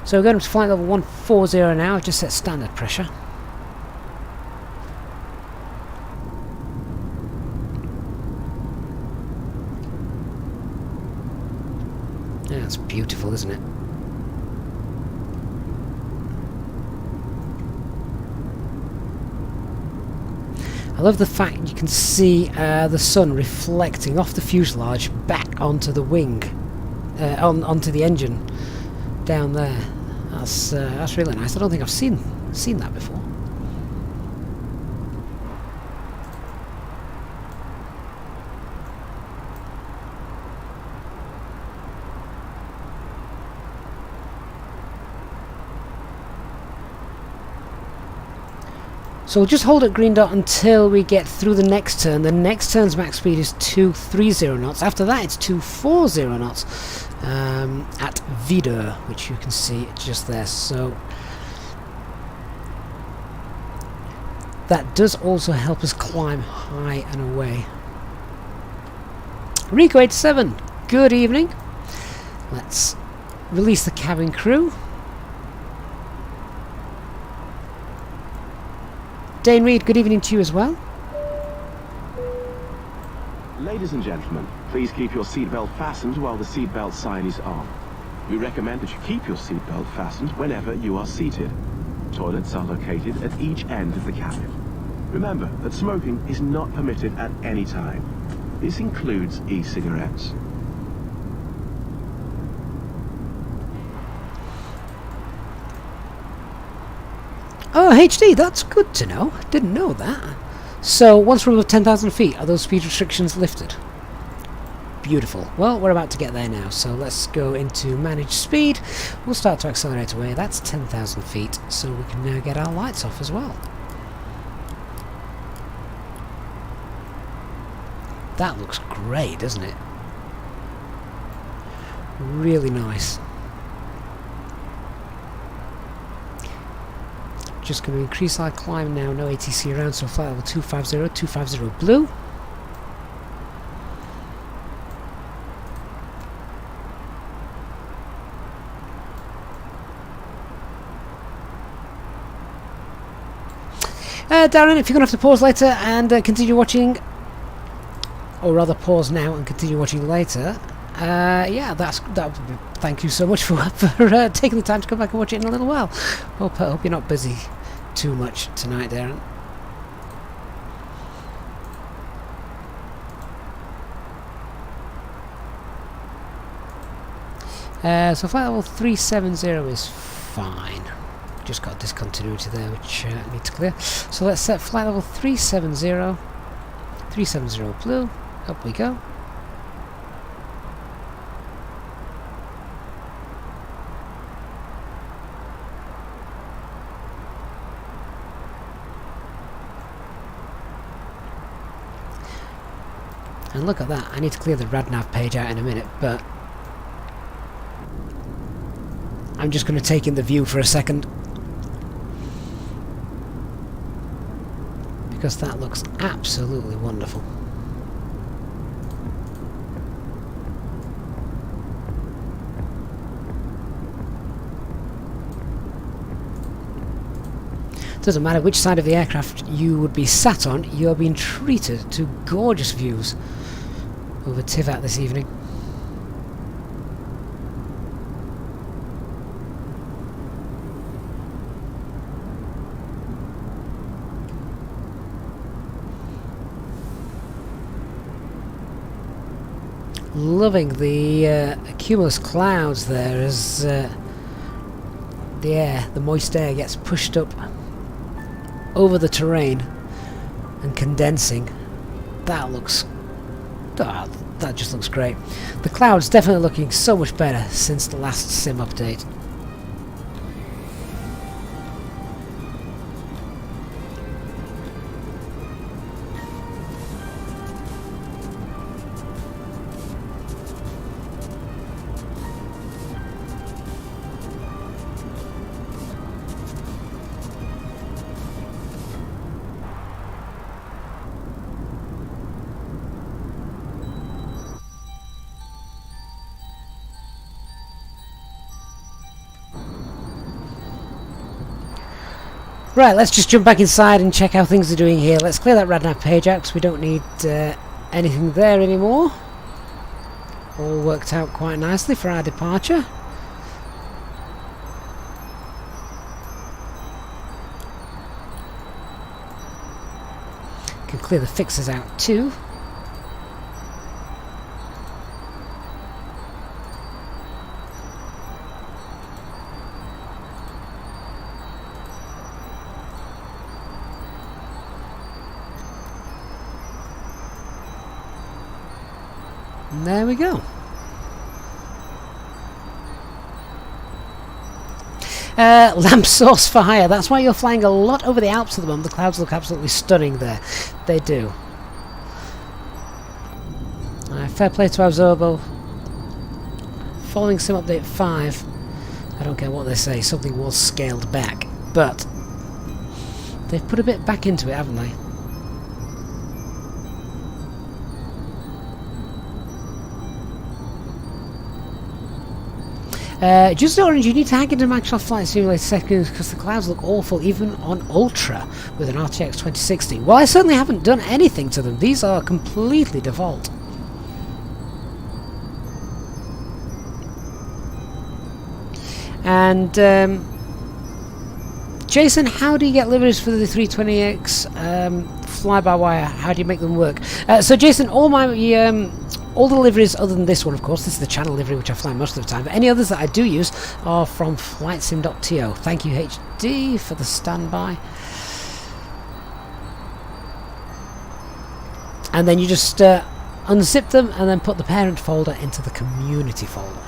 So we're going to flight level 140 now. I've just set standard pressure. Yeah, that's beautiful, isn't it? I love the fact you can see the sun reflecting off the fuselage back onto the wing, onto the engine down there. That's really nice. I don't think I've seen that before. So we'll just hold at green dot until we get through the next turn. The next turn's max speed is 230 knots. After that it's 240 knots at Vidor, which you can see just there. So that does also help us climb high and away. Rico 87, good evening. Let's release the cabin crew. Dane Reed, good evening to you as well. Ladies and gentlemen, please keep your seatbelt fastened while the seatbelt sign is on. We recommend that you keep your seatbelt fastened whenever you are seated. Toilets are located at each end of the cabin. Remember that smoking is not permitted at any time. This includes e-cigarettes. Oh, HD, that's good to know. Didn't know that. So, once we're above 10,000 feet, are those speed restrictions lifted? beautiful. Well, we're about to get there now, so let's go into manage speed. We'll start to accelerate away. That's 10,000 feet, so we can now get our lights off as well. That looks great, doesn't it? Really nice. Just going to increase our climb now, no ATC around, so flight level 250, 250 blue. Darren, if you're going to have to pause later and continue watching, or rather pause now and continue watching later, yeah, thank you so much for taking the time to come back and watch it in a little while. Hope you're not busy too much tonight, Darren. So flight level 370 is fine. Just got discontinuity there, which I need to clear. So let's set flight level 370, 370 blue. Up we go. And look at that, I need to clear the RadNav page out in a minute, but I'm just going to take in the view for a second, because that looks absolutely wonderful. Doesn't matter which side of the aircraft you would be sat on, you're being treated to gorgeous views over Tivat this evening. Loving the cumulus clouds there as the moist air gets pushed up over the terrain and condensing. That looks... that just looks great. The clouds definitely looking so much better since the last sim update. Right, let's just jump back inside and check how things are doing here. Let's clear that RadNav page out because we don't need anything there anymore. All worked out quite nicely for our departure. Can clear the fixers out too. And there we go. Lamp source for hire. That's why you're flying a lot over the Alps at the moment. The clouds look absolutely stunning there. They do. Fair play to Absorbo. Following Sim Update 5, I don't care what they say, something was scaled back. But they've put a bit back into it, haven't they? Just Orange, you need to hack into Microsoft Flight Simulator settings because the clouds look awful even on Ultra with an RTX 2060. Well, I certainly haven't done anything to them. These are completely default. And Jason, how do you get liveries for the 320NX fly-by-wire? How do you make them work? So Jason, all the liveries other than this one, of course, this is the channel livery which I fly most of the time, but any others that I do use are from flightsim.to. Thank you HD for the standby. And then you just unzip them, and then put the parent folder into the community folder.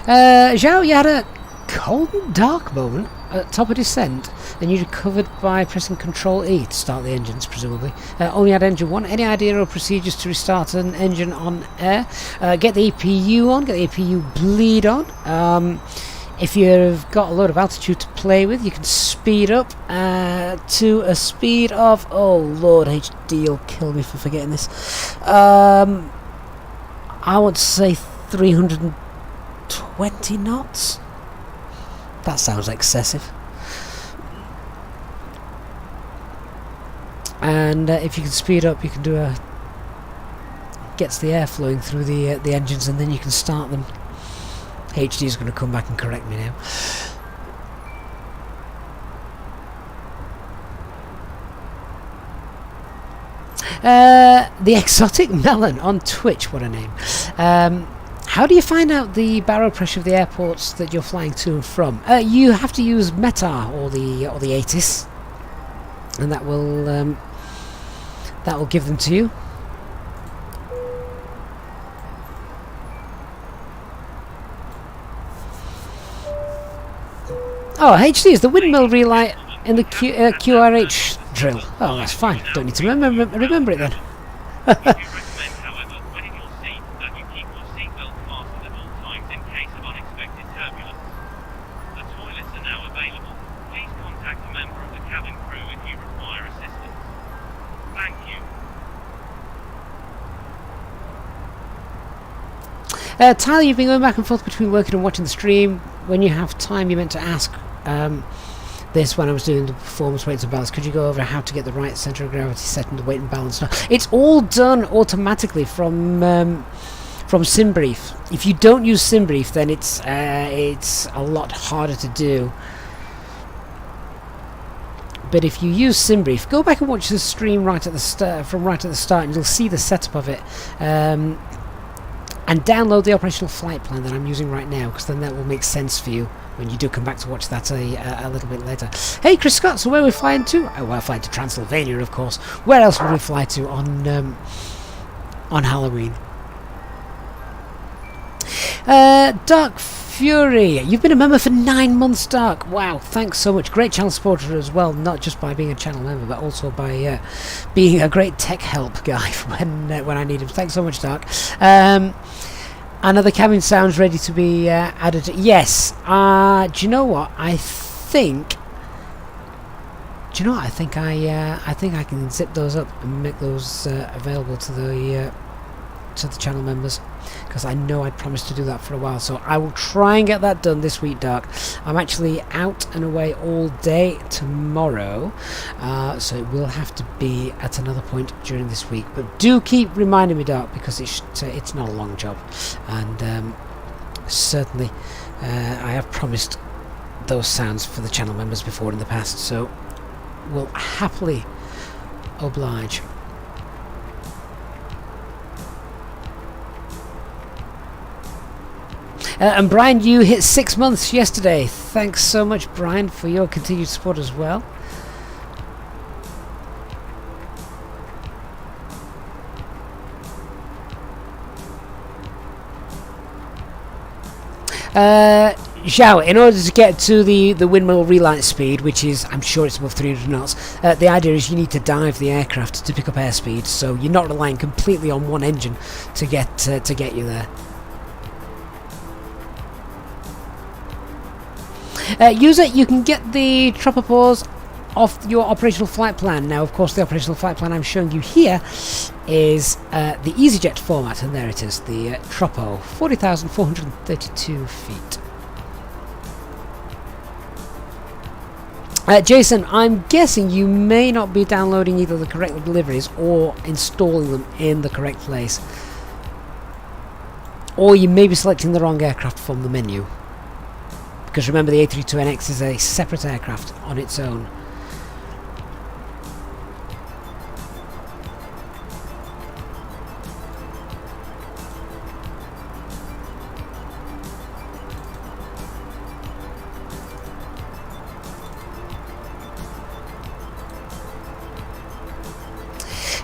Zhao, you had a cold and dark moment at top of descent, and you recovered by pressing Control E to start the engines, presumably. Only had engine 1. Any idea or procedures to restart an engine on air? Get the EPU on, get the EPU bleed on. If you've got a load of altitude to play with, you can speed up to a speed of... Oh Lord, HD will kill me for forgetting this. I want to say 320 knots. That sounds excessive. And if you can speed up, you can do a... gets the air flowing through the engines, and then you can start them. HD is going to come back and correct me now. The Exotic Melon on Twitch, what a name. How do you find out the barrow pressure of the airports that you're flying to and from? You have to use METAR or the ATIS, and that will give them to you. Oh, HD is the windmill relay in the QRH drill. Oh, that's fine. Don't need to remember it then. Tyler, you've been going back and forth between working and watching the stream. When you have time, you meant to ask this when I was doing the performance weights and balance. Could you go over how to get the right centre of gravity set and the weight and balance? It's all done automatically from SimBrief. If you don't use SimBrief, then it's a lot harder to do. But if you use SimBrief, go back and watch the stream right at the start, and you'll see the setup of it. And download the operational flight plan that I'm using right now, because then that will make sense for you when you do come back to watch that a little bit later. Hey Chris Scott, so where are we flying to? Oh, we're flying to Transilvania, of course. Where else would we fly to on Halloween? Dark Fury, you've been a member for 9 months, Dark. Wow, thanks so much. Great channel supporter as well, not just by being a channel member, but also by being a great tech help guy when I need him. Thanks so much, Dark. Another cabin sounds ready to be added. Yes. Do you know what? I think I can zip those up and make those available to the channel members, because I know I'd promised to do that for a while, so I will try and get that done this week, Dark. I'm actually out and away all day tomorrow, so it will have to be at another point during this week, but do keep reminding me, Dark, because it's not a long job, and certainly I have promised those sounds for the channel members before in the past, so we'll happily oblige. And Brian, you hit 6 months yesterday. Thanks so much, Brian, for your continued support as well. Zhao, in order to get to the windmill relight speed, which is, I'm sure it's above 300 knots, the idea is you need to dive the aircraft to pick up airspeed, so you're not relying completely on one engine to get you there. User, you can get the tropopause off your operational flight plan. Now, of course, the operational flight plan I'm showing you here is the Easyjet format, and there it is, the Tropo, 40,432 feet. Jason, I'm guessing you may not be downloading either the correct deliveries or installing them in the correct place. Or you may be selecting the wrong aircraft from the menu. Because remember, the A320NX is a separate aircraft on its own.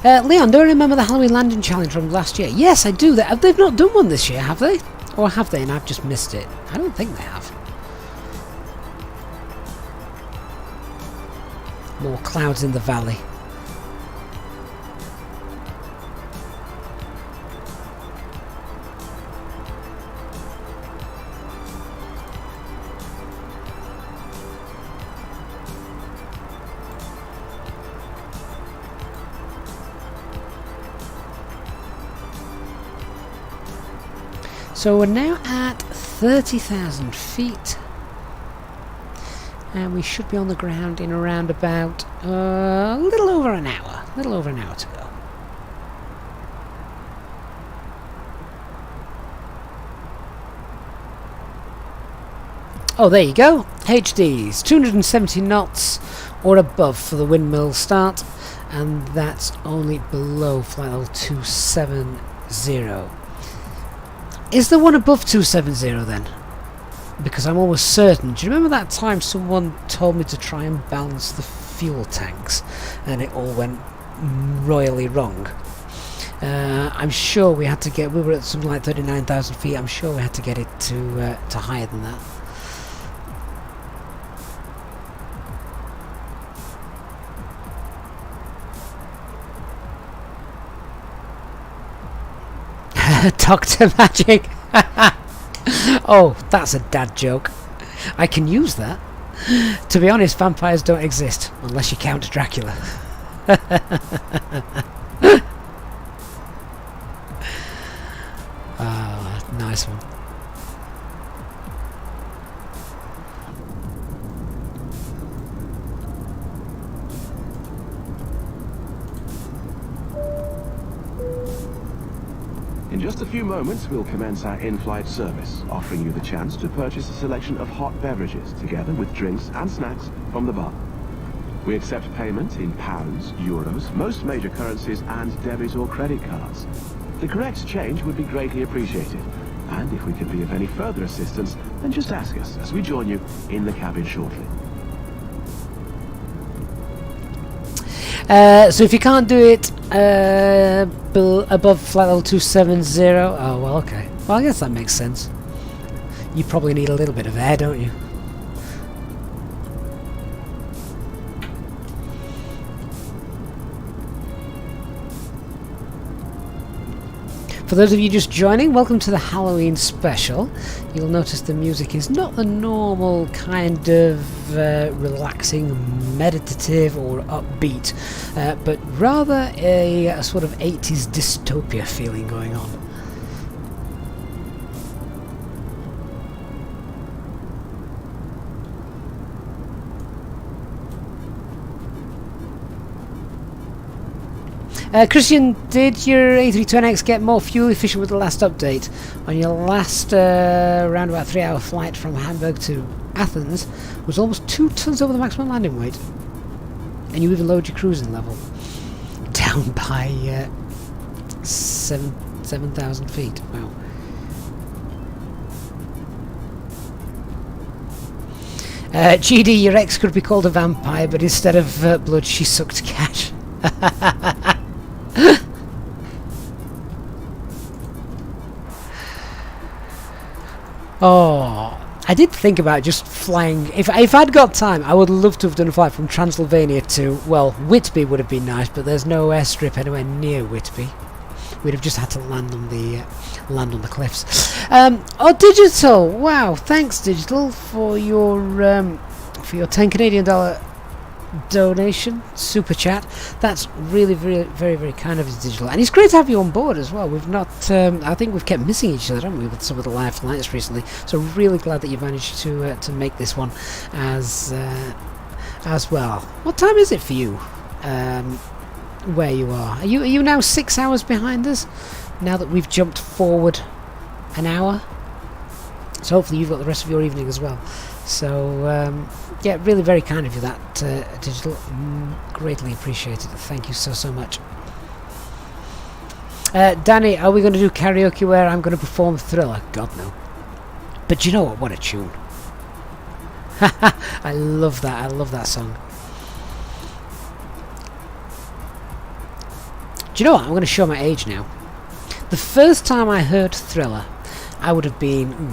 Leon, do you remember the Halloween landing challenge from last year? Yes, I do. They've not done one this year, have they? Or have they and I've just missed it? I don't think they have. More clouds in the valley. So we're now at 30,000 feet. And we should be on the ground in around about a little over an hour. A little over an hour to go. Oh, there you go. HDs, 270 knots or above for the windmill start. And that's only below flight level 270. Is there one above 270 then? Because I'm almost certain. Do you remember that time someone told me to try and balance the fuel tanks and it all went royally wrong? I'm sure we had to get, we were at something like 39,000 feet, I'm sure we had to get it to higher than that. Dr. Magic. Oh, that's a dad joke. I can use that. To be honest, vampires don't exist unless you count Dracula. Ah, nice one. In just a few moments, we'll commence our in-flight service, offering you the chance to purchase a selection of hot beverages, together with drinks and snacks from the bar. We accept payment in pounds, euros, most major currencies, and debit or credit cards. The correct change would be greatly appreciated, and if we can be of any further assistance, then just ask us as we join you in the cabin shortly. So if you can't do it above flight level 270, oh well, okay. Well, I guess that makes sense. You probably need a little bit of air, don't you? For those of you just joining, welcome to the Halloween special. You'll notice the music is not the normal kind of relaxing, meditative or upbeat, but rather a sort of 80s dystopia feeling going on. Christian, did your A320NX get more fuel efficient with the last update? On your last around about 3-hour flight from Hamburg to Athens was almost 2 tons over the maximum landing weight. And you even lowered your cruising level down by 7,000 feet. Wow. GD, your ex could be called a vampire, but instead of blood she sucked cash. Oh, I did think about just flying. If I'd got time, I would love to have done a flight from Transylvania to, well, Whitby would have been nice, but there's no airstrip anywhere near Whitby. We'd have just had to land on the cliffs. Oh, Digital! Wow, thanks Digital for your $10 Canadian donation, super chat. That's really very very kind of Digital, and it's great to have you on board as well. We've not I think we've kept missing each other, haven't we, with some of the live flights recently, so really glad that you managed to make this one as well. What time is it for you where you are? Are you now 6 hours behind us now that we've jumped forward an hour? So hopefully you've got the rest of your evening as well. So yeah, really very kind of you, that Digital. Greatly appreciated. Thank you so much. Danny, are we going to do karaoke where I'm going to perform Thriller? God no. But you know what a tune. I love that song. Do you know what? I'm going to show my age now. The first time I heard Thriller, I would have been...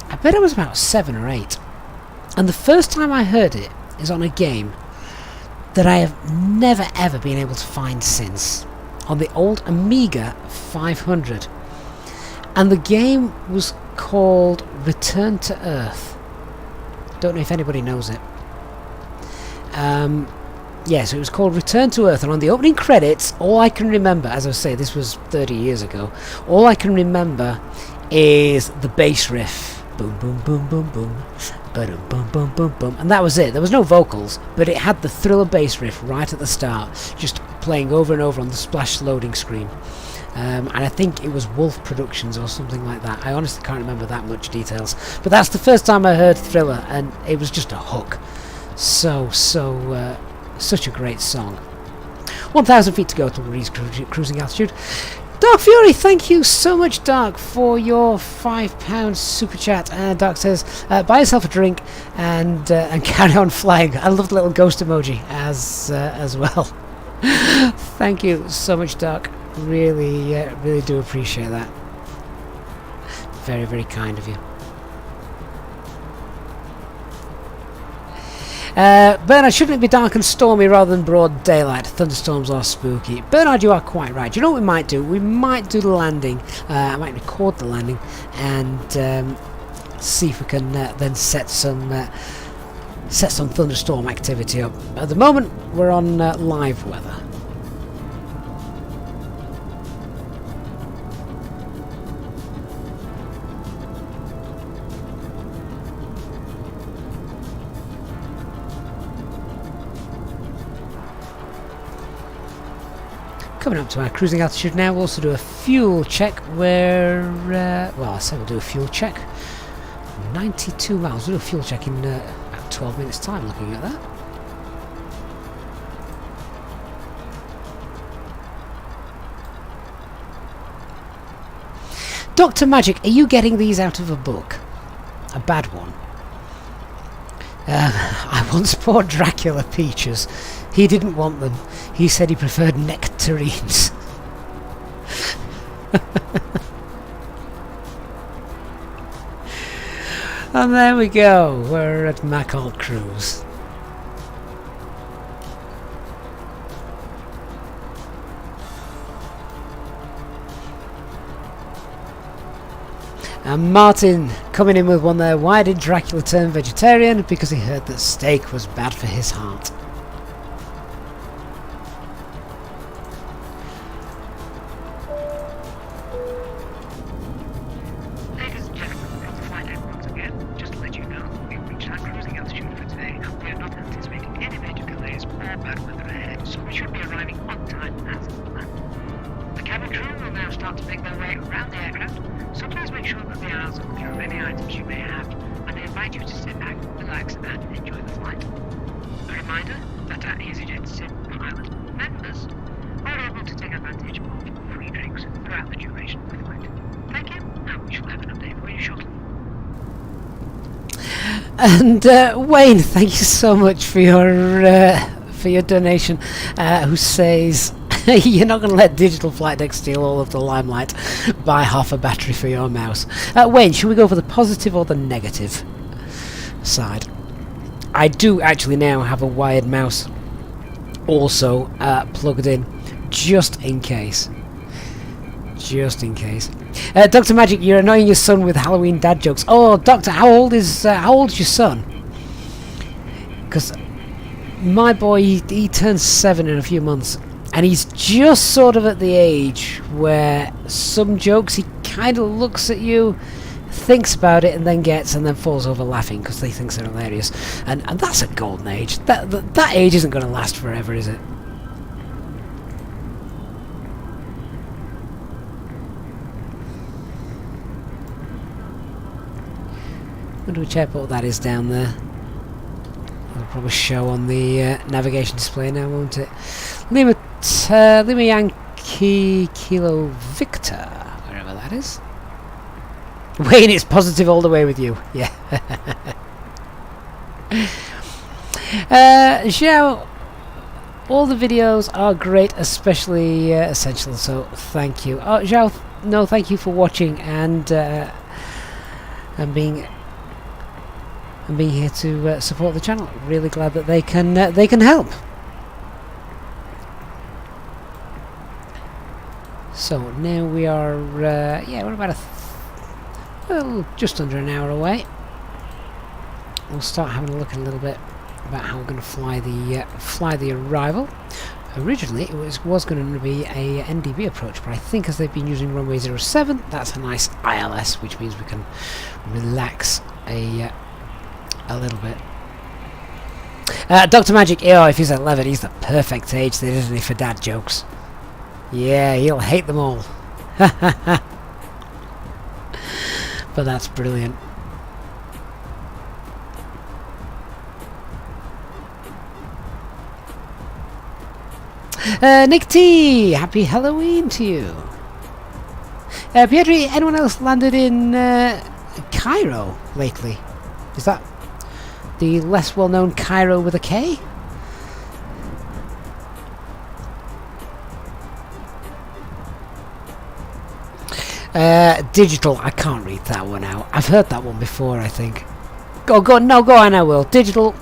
I bet I was about 7 or 8. And the first time I heard it is on a game that I have never ever been able to find since. On the old Amiga 500. And the game was called Return to Earth. Don't know if anybody knows it. Yes, it was called Return to Earth, and on the opening credits, all I can remember, as I say, this was 30 years ago, all I can remember is the bass riff. Boom, boom, boom, boom, boom. Boom, boom, boom, boom, boom. And that was it. There was no vocals, but it had the Thriller bass riff right at the start, just playing over and over on the splash loading screen. And I think it was Wolf Productions or something like that. I honestly can't remember that much details. But that's the first time I heard Thriller, and it was just a hook. Such a great song. 1,000 feet to go to Marie's cruising altitude. Dark Fury, thank you so much, Dark, for your £5 super chat. Dark says, buy yourself a drink and carry on flying. I love the little ghost emoji as well. Thank you so much, Dark. Really do appreciate that. Very, very kind of you. Bernard, shouldn't it be dark and stormy rather than broad daylight? Thunderstorms are spooky. Bernard, you are quite right. You know what we might do? We might do the landing. I might record the landing and see if we can then set some thunderstorm activity up. At the moment, we're on live weather. Coming up to our cruising altitude now, we'll also do a fuel check where, well, I said we'll do a fuel check. 92 miles, we'll do a fuel check in about 12 minutes time, looking at that. Dr. Magic, are you getting these out of a book? A bad one. I once bought Dracula peaches. He didn't want them. He said he preferred nectarines. And there we go. We're at Macall Cruise. And Martin coming in with one there. Why did Dracula turn vegetarian? Because he heard that steak was bad for his heart. Ladies and gentlemen, from the flight deck once again, just to let you know, we've reached our cruising altitude for today and we are not anticipating any major delays or bad weather ahead, so we should be arriving on time as planned. The cabin crew will now start to make their way around the aircraft, so please make sure that the aisles are clear of any items you may have, and I invite you to sit back, relax, and enjoy the flight. A reminder that our Easyjet Sim Pilot members are able to take advantage of free drinks throughout the duration of the flight. Thank you, and we shall have an update for you shortly. And Wayne, thank you so much for your donation. Who says you're not going to let Digital Flight Deck steal all of the limelight? Buy half a battery for your mouse. Wayne, should we go for the positive or the negative side? I do actually now have a wired mouse also plugged in, just in case. Just in case. Dr. Magic, you're annoying your son with Halloween dad jokes. Oh, Doctor, how old's your son? Because my boy, he turns 7 in a few months, and he's just sort of at the age where some jokes he kind of looks at you, thinks about it, and then falls over laughing because he thinks they're hilarious. And that's a golden age. That age isn't going to last forever, is it? Wonder which airport that is down there. It'll probably show on the navigation display now, won't it? Lima Yankee Kilo Victor, wherever that is. Wayne, it's positive all the way with you. Yeah. Zhao All the videos are great, especially Essential, so thank you. Oh, Zhao, no, thank you for watching and being here to support the channel. Really glad that they can help. So now we are, yeah, we're about just under an hour away. We'll start having a look a little bit about how we're going to fly the arrival. Originally it was going to be a NDB approach, but I think as they've been using runway 07, that's a nice ILS, which means we can relax a little bit. Dr. Magic, if he's 11, he's the perfect age, then, isn't he, for dad jokes? Yeah, he'll hate them all. But that's brilliant. Nick T, happy Halloween to you. Pietri, anyone else landed in Cairo lately? Is that the less well-known Cairo with a K? Digital, I can't read that one out. I've heard that one before, I think. Go on, I will. Digital,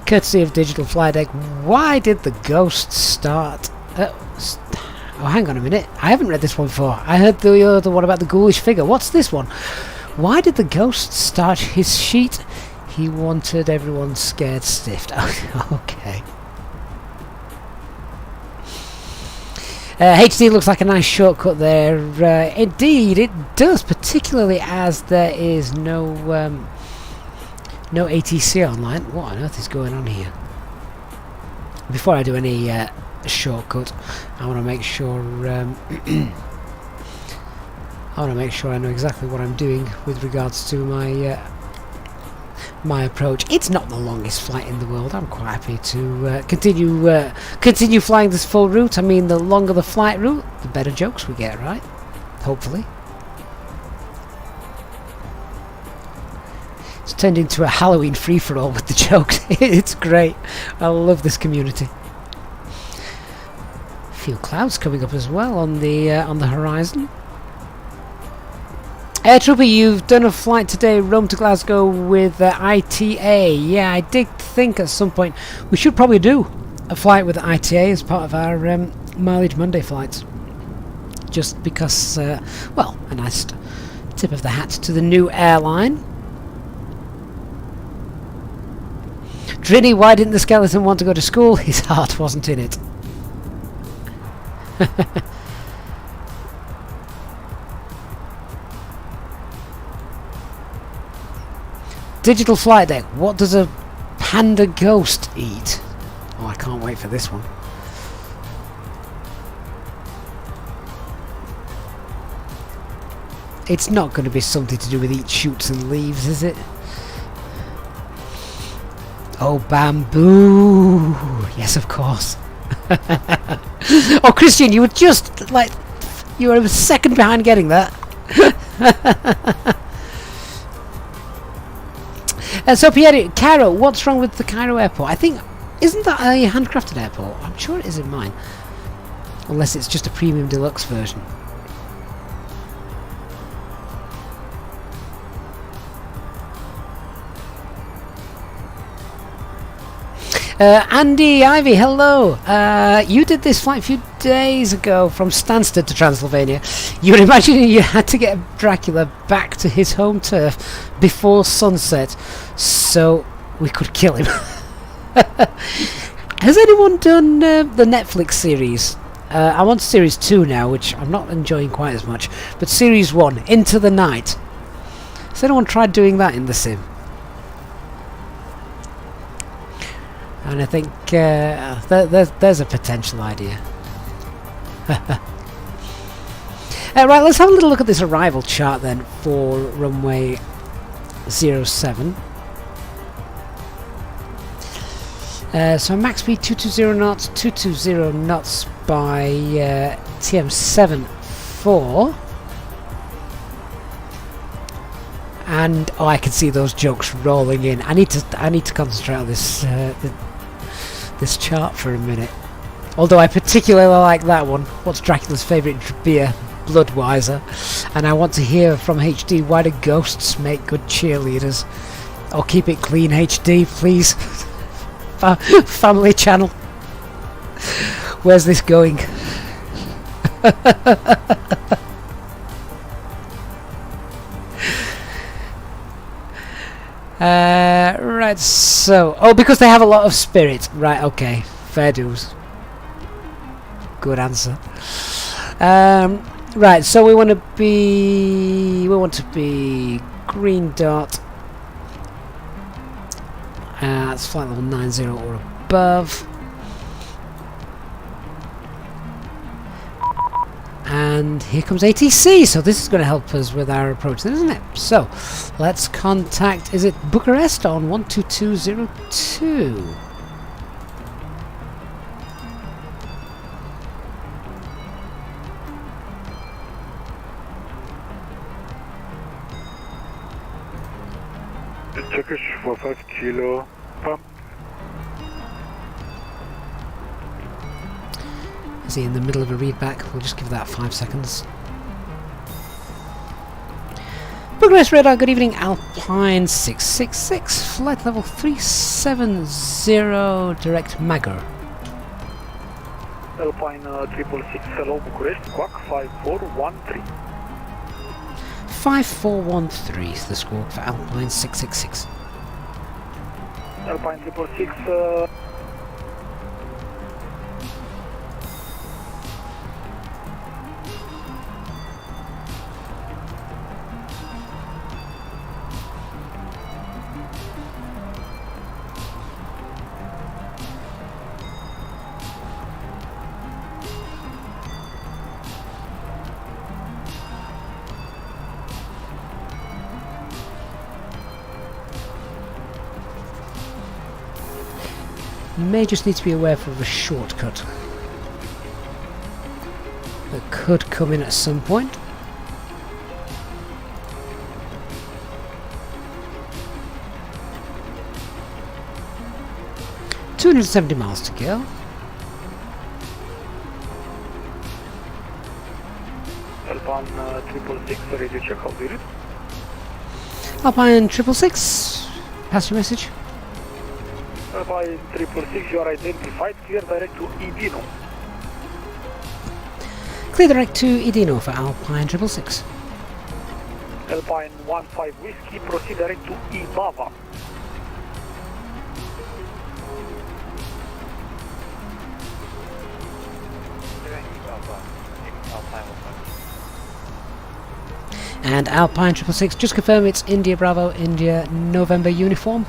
courtesy of Digital Fly Deck. Why did the ghost start? Oh, hang on a minute. I haven't read this one before. I heard the other one about the ghoulish figure. What's this one? Why did the ghost start his sheet? He wanted everyone scared stiff. Okay. HD looks like a nice shortcut there. Indeed, it does, particularly as there is no ATC online. What on earth is going on here? Before I do any shortcut, I want to make sure I know exactly what I'm doing with regards to my approach. It's not the longest flight in the world. I'm quite happy to continue flying this full route. I mean, the longer the flight route, the better jokes we get, right? Hopefully. It's turned into a Halloween free-for-all with the jokes. It's great. I love this community. A few clouds coming up as well on the horizon. Air Trooper, you've done a flight today, Rome to Glasgow with ITA. Yeah, I did think at some point we should probably do a flight with ITA as part of our Mileage Monday flights. Just because, well, a nice tip of the hat to the new airline. Drinny, why didn't the skeleton want to go to school? His heart wasn't in it. Digital Flight Deck, what does a panda ghost eat? Oh, I can't wait for this one. It's not going to be something to do with eat shoots and leaves, is it? Oh, bamboo! Yes, of course. Oh, Christian, you were just like... You were a second behind getting that. So, Pierre, Cairo, what's wrong with the Cairo airport? I think... Isn't that a handcrafted airport? I'm sure it is in mine. Unless it's just a premium deluxe version. Andy Ivy, hello. You did this flight a few days ago from Stansted to Transylvania. You would imagine you had to get Dracula back to his home turf before sunset so we could kill him. Has anyone done the Netflix series? I'm on series 2 now, which I'm not enjoying quite as much, but series 1, Into the Night. Has anyone tried doing that in the sim? And I think there's a potential idea. Right, let's have a little look at this arrival chart then for runway 07. So max speed 220 knots, 220 knots by TM74. And oh, I can see those jokes rolling in. I need to concentrate on this this chart for a minute. Although I particularly like that one. What's Dracula's favourite beer? Bloodweiser. And I want to hear from HD, why do ghosts make good cheerleaders? Or keep it clean, HD, please. Family channel. Where's this going? Right, so... Oh, because they have a lot of spirit. Right, okay. Fair dues. Good answer. Right, so we want to be... green dot. That's flight level 90 or above. And here comes ATC, so this is going to help us with our approach, isn't it? So, let's contact, is it Bucharest on 12202? Turkish for 5 kilo, pump. Is he in the middle of a read back? We'll just give that 5 seconds. Bucharest radar, good evening, Alpine 666, flight level 370, direct Magor. Alpine 666, hello Bucharest, squawk 5413. 5413 is the squawk for Alpine 666. Alpine 666, You may just need to be aware of a shortcut that could come in at some point. $270 miles to go. Alpine 666, radio check, how do you read? Alpine 666, pass your message. Alpine 666, you are identified, clear direct to Edino. Clear direct to Edino for Alpine 666. Alpine 15 Whiskey, proceed direct to Ibava. And Alpine 666, just confirm it's India Bravo, India November uniform.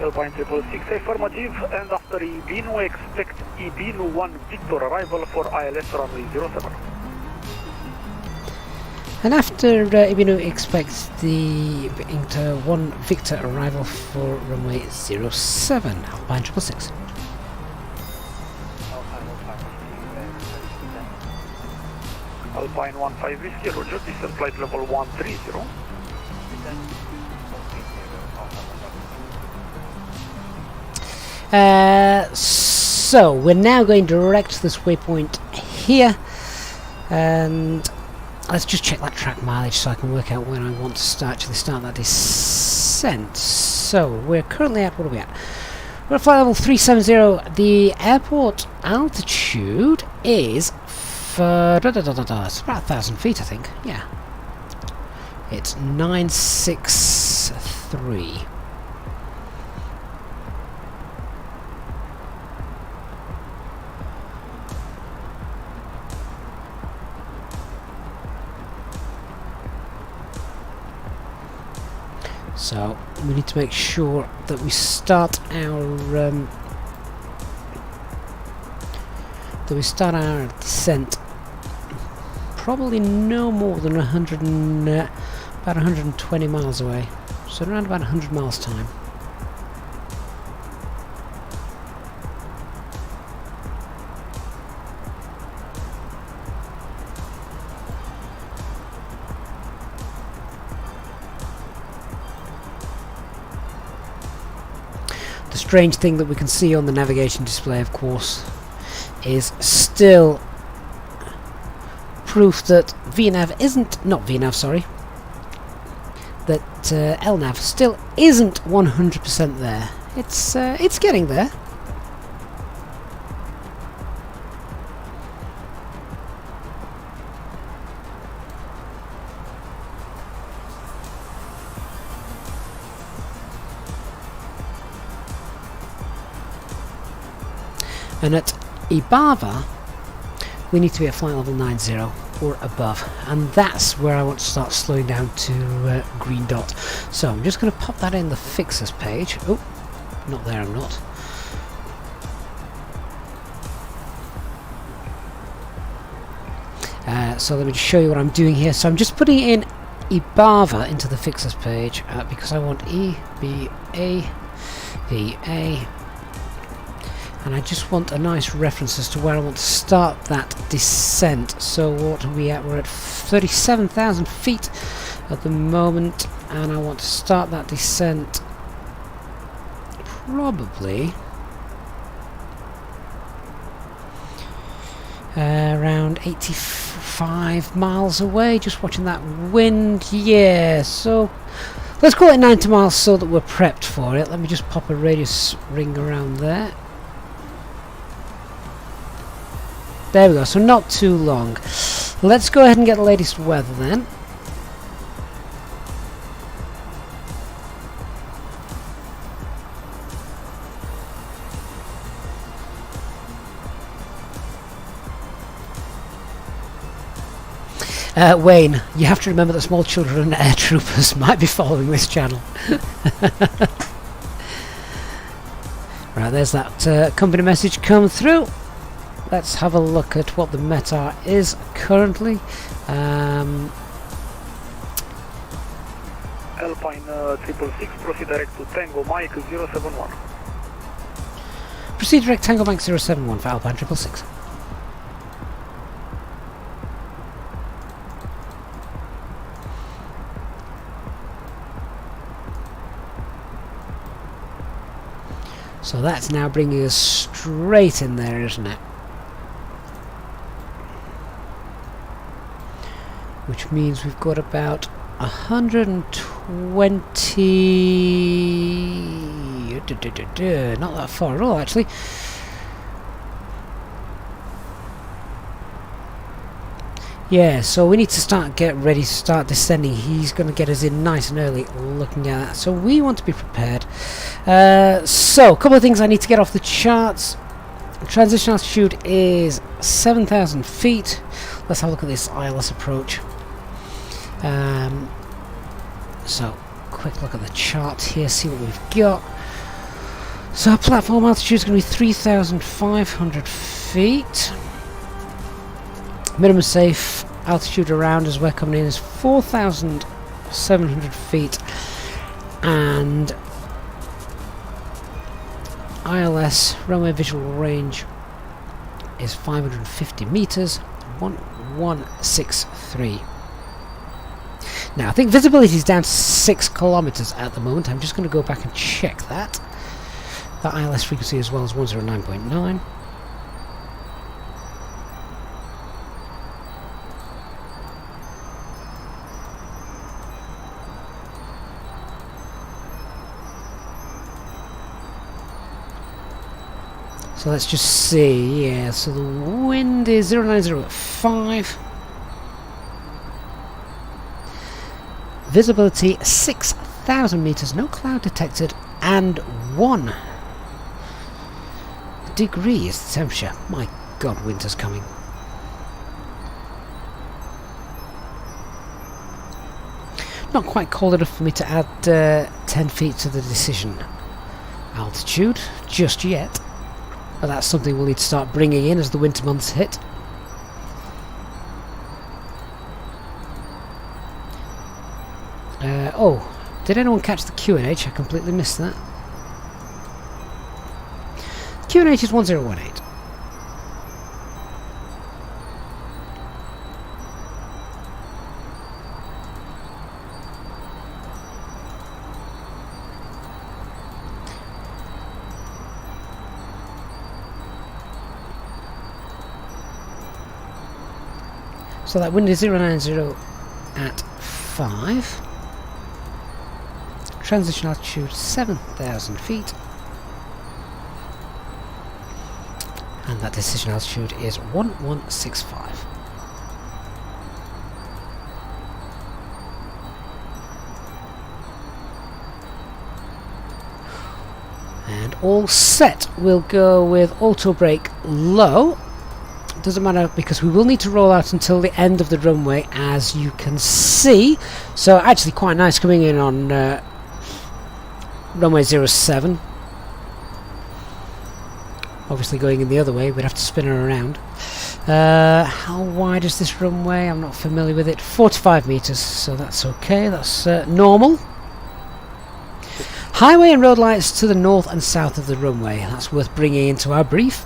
Alpine 666, affirmative, and after Ibino, expect Ibino 1 Victor arrival for ILS runway 07. And after Ibino, expect the Inter 1 Victor arrival for runway 07, Alpine 666. Alpine 15 Whiskey, roger, descent flight level 130. So we're now going direct to this waypoint here, and let's just check that track mileage so I can work out when I want to actually start that descent. So we're currently at, what are we at? We're at flight level 370. The airport altitude is it's about 1,000 feet, I think. Yeah, it's 963. So we need to make sure that we start our descent probably no more than about 120 miles away. So around about 100 miles time. Strange thing that we can see on the navigation display, of course, is still proof that VNav isn't, not VNav, sorry, that LNav still isn't 100% there. It's getting there. And at Ibava, we need to be at flight level 90 or above, and that's where I want to start slowing down to green dot. So I'm just going to pop that in the fixers page. Oh, not there, I'm not. So let me just show you what I'm doing here. So I'm just putting in Ibava into the fixers page because I want EBA, VA. And I just want a nice reference as to where I want to start that descent. So what are we at? We're at 37,000 feet at the moment, and I want to start that descent probably around 85 miles away, just watching that wind. Yeah, so let's call it 90 miles so that we're prepped for it. Let me just pop a radius ring around there. There we go, so not too long. Let's go ahead and get the latest weather then. Wayne, you have to remember that small children and air troopers might be following this channel. Right, there's that company message come through. Let's have a look at what the METAR is currently. Alpine 666, proceed direct to Tango Mike 071. Proceed direct Tango Mike 071 for Alpine 666. So that's now bringing us straight in there, isn't it? Which means we've got about 120... not that far at all, actually. Yeah, so we need to get ready to start descending. He's going to get us in nice and early looking at that. So we want to be prepared. So, a couple of things I need to get off the charts. Transition altitude is 7,000 feet. Let's have a look at this ILS approach. So, quick look at the chart here, see what we've got. So our platform altitude is going to be 3,500 feet. Minimum safe altitude around as we're coming in is 4,700 feet. And ILS, runway visual range, is 550 meters, 1163. Now, I think visibility is down to 6 kilometers at the moment. I'm just going to go back and check that. That ILS frequency as well as 109.9. So let's just see, yeah, so the wind is 090 at 5. Visibility 6,000 meters, no cloud detected, and 1 degree is the temperature. My God, winter's coming. Not quite cold enough for me to add 10 feet to the decision altitude just yet. But that's something we'll need to start bringing in as the winter months hit. Oh, did anyone catch the QNH? I completely missed that. QNH is 1018. So that wind is 090 at 5. Transition altitude 7,000 feet. And that decision altitude is 1165. And all set. We'll go with auto brake low. Doesn't matter because we will need to roll out until the end of the runway, as you can see. So actually quite nice coming in on runway 07. Obviously going in the other way, we'd have to spin her around. How wide is this runway? I'm not familiar with it. 45 meters, so that's okay. That's normal. Highway and road lights to the north and south of the runway. That's worth bringing into our brief.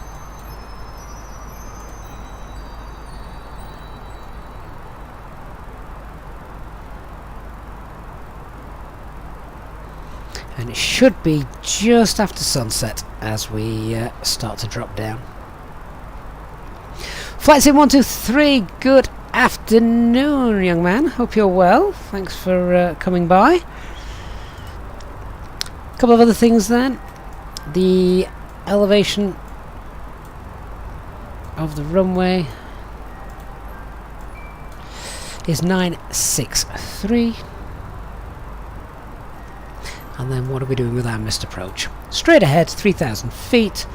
And it should be just after sunset as we start to drop down. Flight Sim 123, good afternoon, young man. Hope you're well. Thanks for coming by. A couple of other things then. The elevation of the runway is 963. And then what are we doing with our missed approach? Straight ahead, 3,000 feet,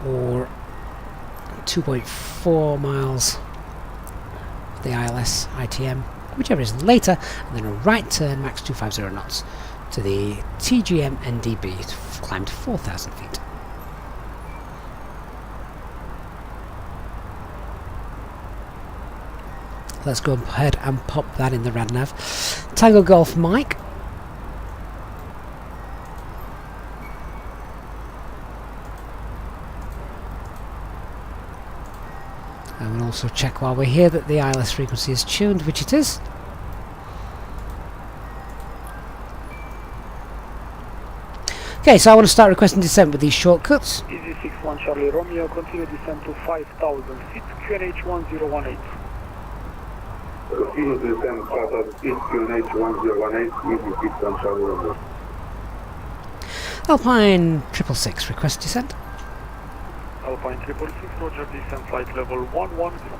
or 2.4 miles of the ILS ITM, whichever is later, and then a right turn, max 250 knots, to the TGM NDB, climbed 4,000 feet. Let's go ahead and pop that in the RadNav. Tango Golf Mike. And we'll also check while we're here that the ILS frequency is tuned, which it is. Okay, so I want to start requesting descent with these shortcuts. Easy 61 Charlie Romeo, continue descent to 5,000 feet, QNH 1018. Continue descent 5,000 feet, QNH 1018, Easy 61 Charlie Romeo. Alpine 666, request descent. Alpine 666, roger, descent flight level 110.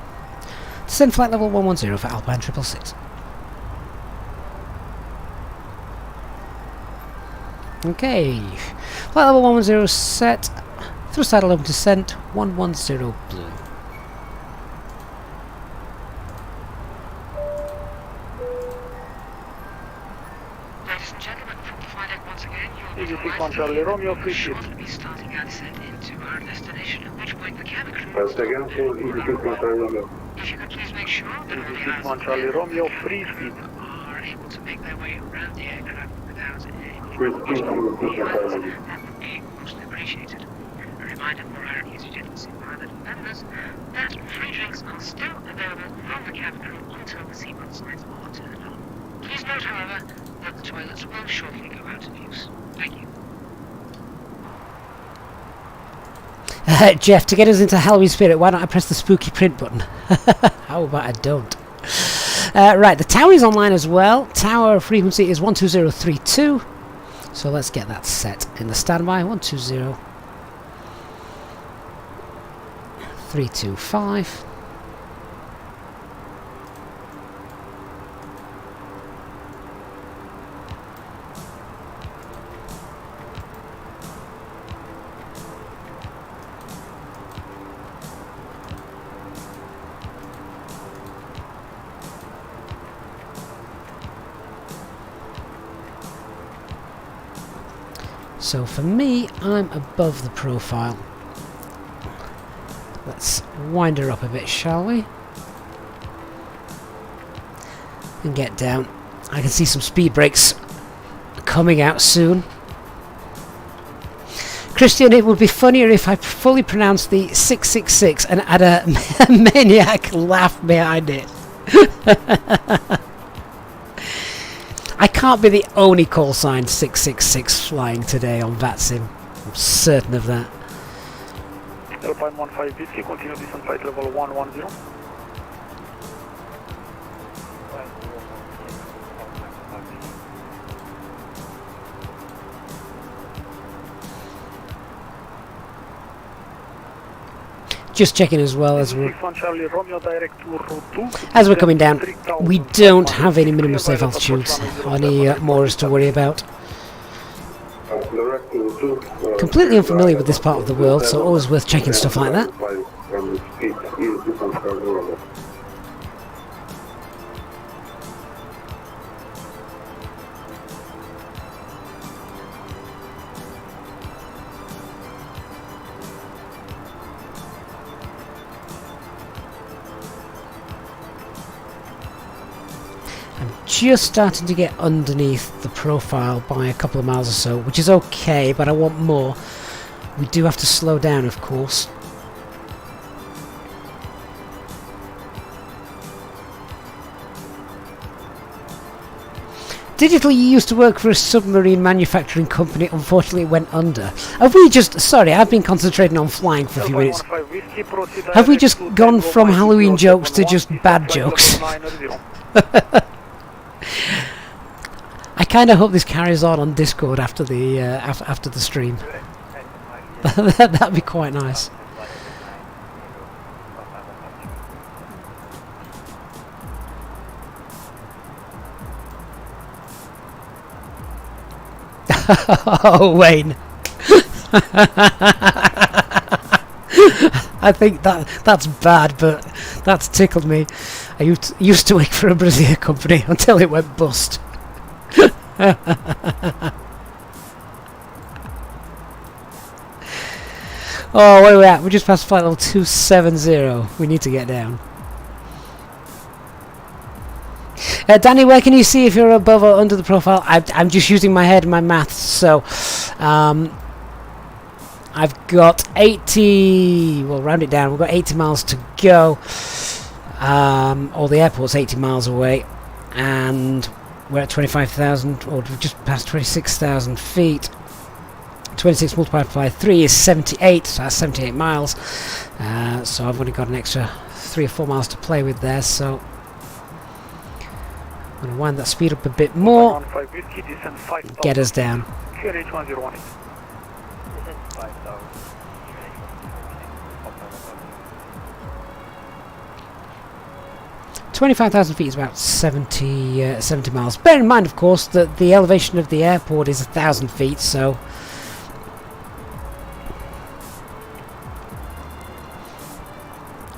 Descent flight level 110 for Alpine 666. Okay, flight level 110 set, thrust idle open descent, 110 blue. Ladies and gentlemen, from flight deck once again, you Easy will be 61 Charlie Romeo, free shift. shortly starting our descent into our destination, at which point the cabin crew Once again, for Easy 61 Charlie Romeo. if you could please make sure that all Easy the 61 eyes Charlie Romeo, free speed. are able to make their way around the aircraft without any Free speed, Easy 61 Charlie Romeo. that would be mostly appreciated. A reminder for our Easyjet pilot members that free drinks are still available from the cabin crew until the seatbelt signs are turned on. Please note, however, that the toilets will shortly go out of use. Thank you. Jeff, to get us into Halloween spirit, why don't I press the spooky print button? How about I don't? Right, the tower is online as well. Tower frequency is 12032. So let's get that set in the standby. 120.325. So for me, I'm above the profile. Let's wind her up a bit, shall we? And get down. I can see some speed brakes coming out soon. Christian, it would be funnier if I fully pronounced the 666 and had a maniac laugh behind it. I can't be the only call sign 666 flying today on VATSIM. I'm certain of that. Alpine 15 BC, continue descent flight level 110. Just checking as well as we're 61 Charlie Romeo direct to route 2. as we're coming down. We don't have any minimum safe altitudes, any mores to worry about. Direct to route 2. Completely unfamiliar with this part of the world, so always worth checking stuff like that. From the speed is different from normal. Just starting to get underneath the profile by a couple of miles or so, which is okay, but I want more. We do have to slow down, of course. Digitally, you used to work for a submarine manufacturing company. Unfortunately, it went under. Have we just... Sorry, I've been concentrating on flying for a few minutes. Have we just gone from Halloween jokes to just bad jokes? I kind of hope this carries on Discord after the after the stream. That'd be quite nice. Oh, Wayne. I think that's bad, but that's tickled me. I used to work for a brazier company until it went bust. Oh, where are we at? We're just past flight level 270. We need to get down. Danny, where can you see if you're above or under the profile? I'm just using my head and my maths, so I've got 80, well, round it down, we've got 80 miles to go, or the airport's 80 miles away, and we're at 25,000, or just past 26,000 feet. 26 multiplied by 3 is 78, so that's 78 miles, so I've only got an extra 3 or 4 miles to play with there, so I'm going to wind that speed up a bit more, get us down. 25,000 feet is about 70 miles. Bear in mind, of course, that the elevation of the airport is 1,000 feet, so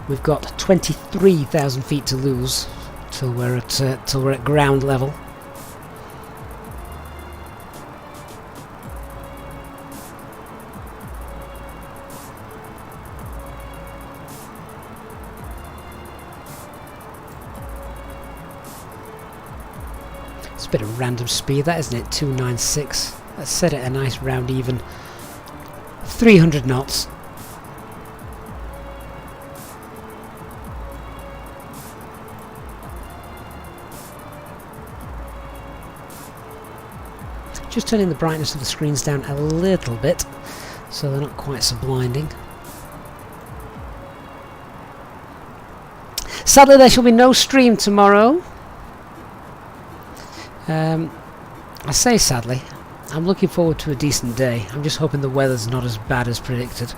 we've got 23,000 feet to lose till we're at ground level. It's a bit of random speed, that, isn't it? 296. Let's set it a nice round even 300 knots. Just turning the brightness of the screens down a little bit so they're not quite so blinding. Sadly, there shall be no stream tomorrow. I say sadly, I'm looking forward to a decent day. I'm just hoping the weather's not as bad as predicted.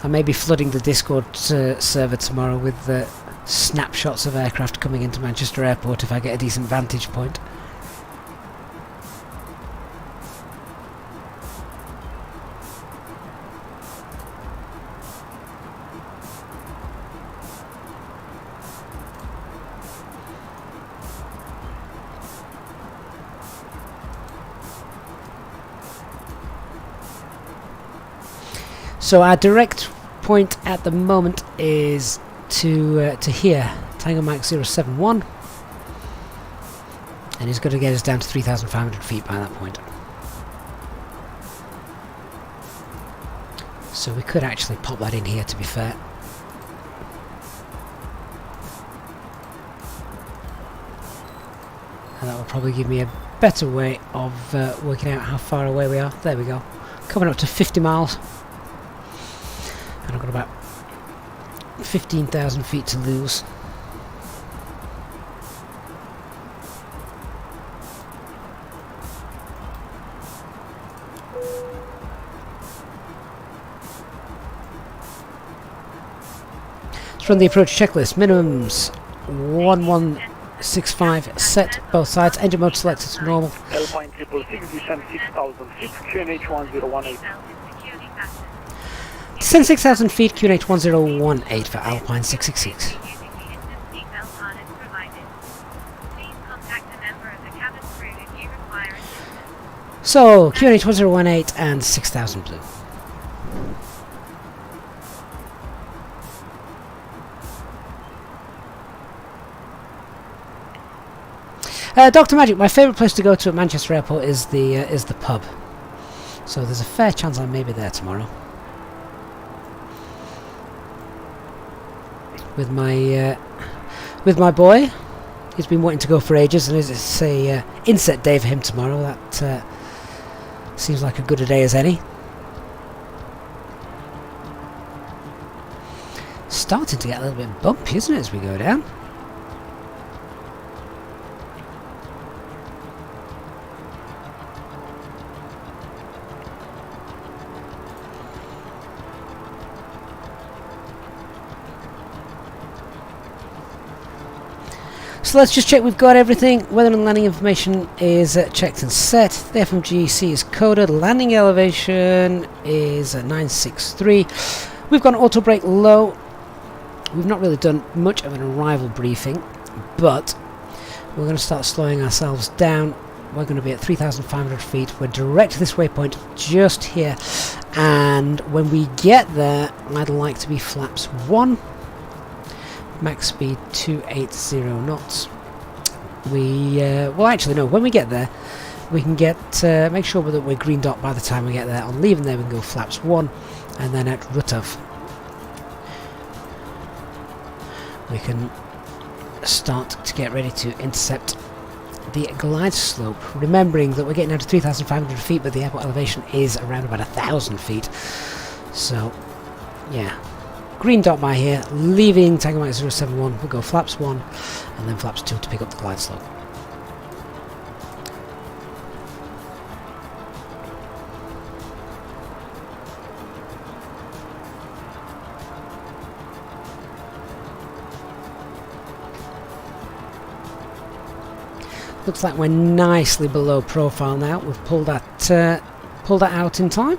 I may be flooding the Discord server tomorrow with snapshots of aircraft coming into Manchester Airport if I get a decent vantage point. So our direct point at the moment is to here, Tango Mike 071, and he's going to get us down to 3,500 feet by that point. So we could actually pop that in here, to be fair. And that will probably give me a better way of working out how far away we are. There we go. Coming up to 50 miles. And I've got about 15,000 feet to lose. Let's run the approach checklist. Minimums 1165 set, both sides. Engine mode selected to normal. Alpine 666, descend 6,000 feet, QNH 1018. Descend 6,000 feet, QNH 1018 for Alpine 666. So, QNH 1018 and 6,000 blue. Dr. Magic, my favourite place to go to at Manchester Airport is the pub. So there's a fair chance I may be there tomorrow. With my boy. He's been wanting to go for ages, and it's a inset day for him tomorrow. That seems like a good a day as any. Starting to get a little bit bumpy, isn't it, as we go down? So let's just check we've got everything. Weather and landing information is checked and set. The FMGC is coded. Landing elevation is 963. We've got an auto brake low. We've not really done much of an arrival briefing, but we're going to start slowing ourselves down. We're going to be at 3,500 feet. We're direct to this waypoint just here, and when we get there, I'd like to be flaps 1. Max speed 280 knots. Well, actually no, when we get there we can get make sure that we're green dot by the time we get there. On leaving there we can go flaps 1, and then at Rutov we can start to get ready to intercept the glide slope, remembering that we're getting down to 3,500 feet, but the airport elevation is around about 1,000 feet. So yeah, green dot by here, leaving Tango Mike 071, we'll go flaps 1 and then flaps 2 to pick up the glide slope. Looks like we're nicely below profile now. We've pulled that out in time.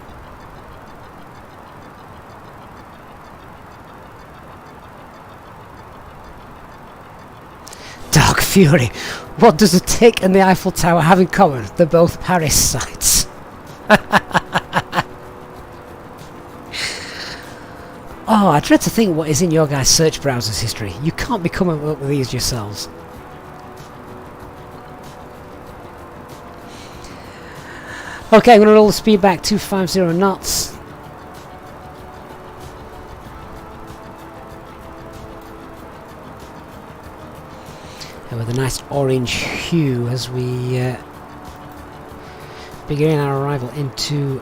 Dark Fury. What does the Tick and the Eiffel Tower have in common? They're both Paris sites. Oh, I dread to think what is in your guys' search browser's history. You can't be coming up with these yourselves. Okay, I'm going to roll the speed back 250 knots. And with a nice orange hue as we begin our arrival into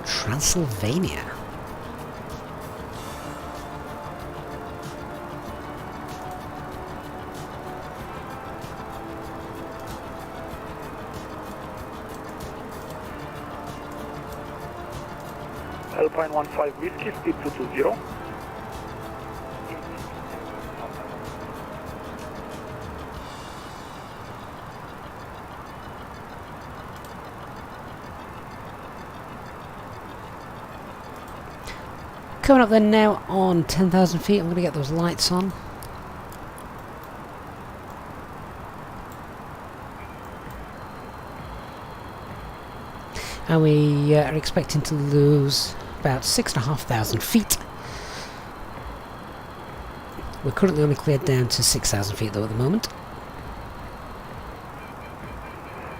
Transilvania. Alpine 15 Whiskey, speed 220. Coming up then now on 10,000 feet, I'm going to get those lights on. And we are expecting to lose about 6,500 feet. We're currently only cleared down to 6,000 feet though at the moment.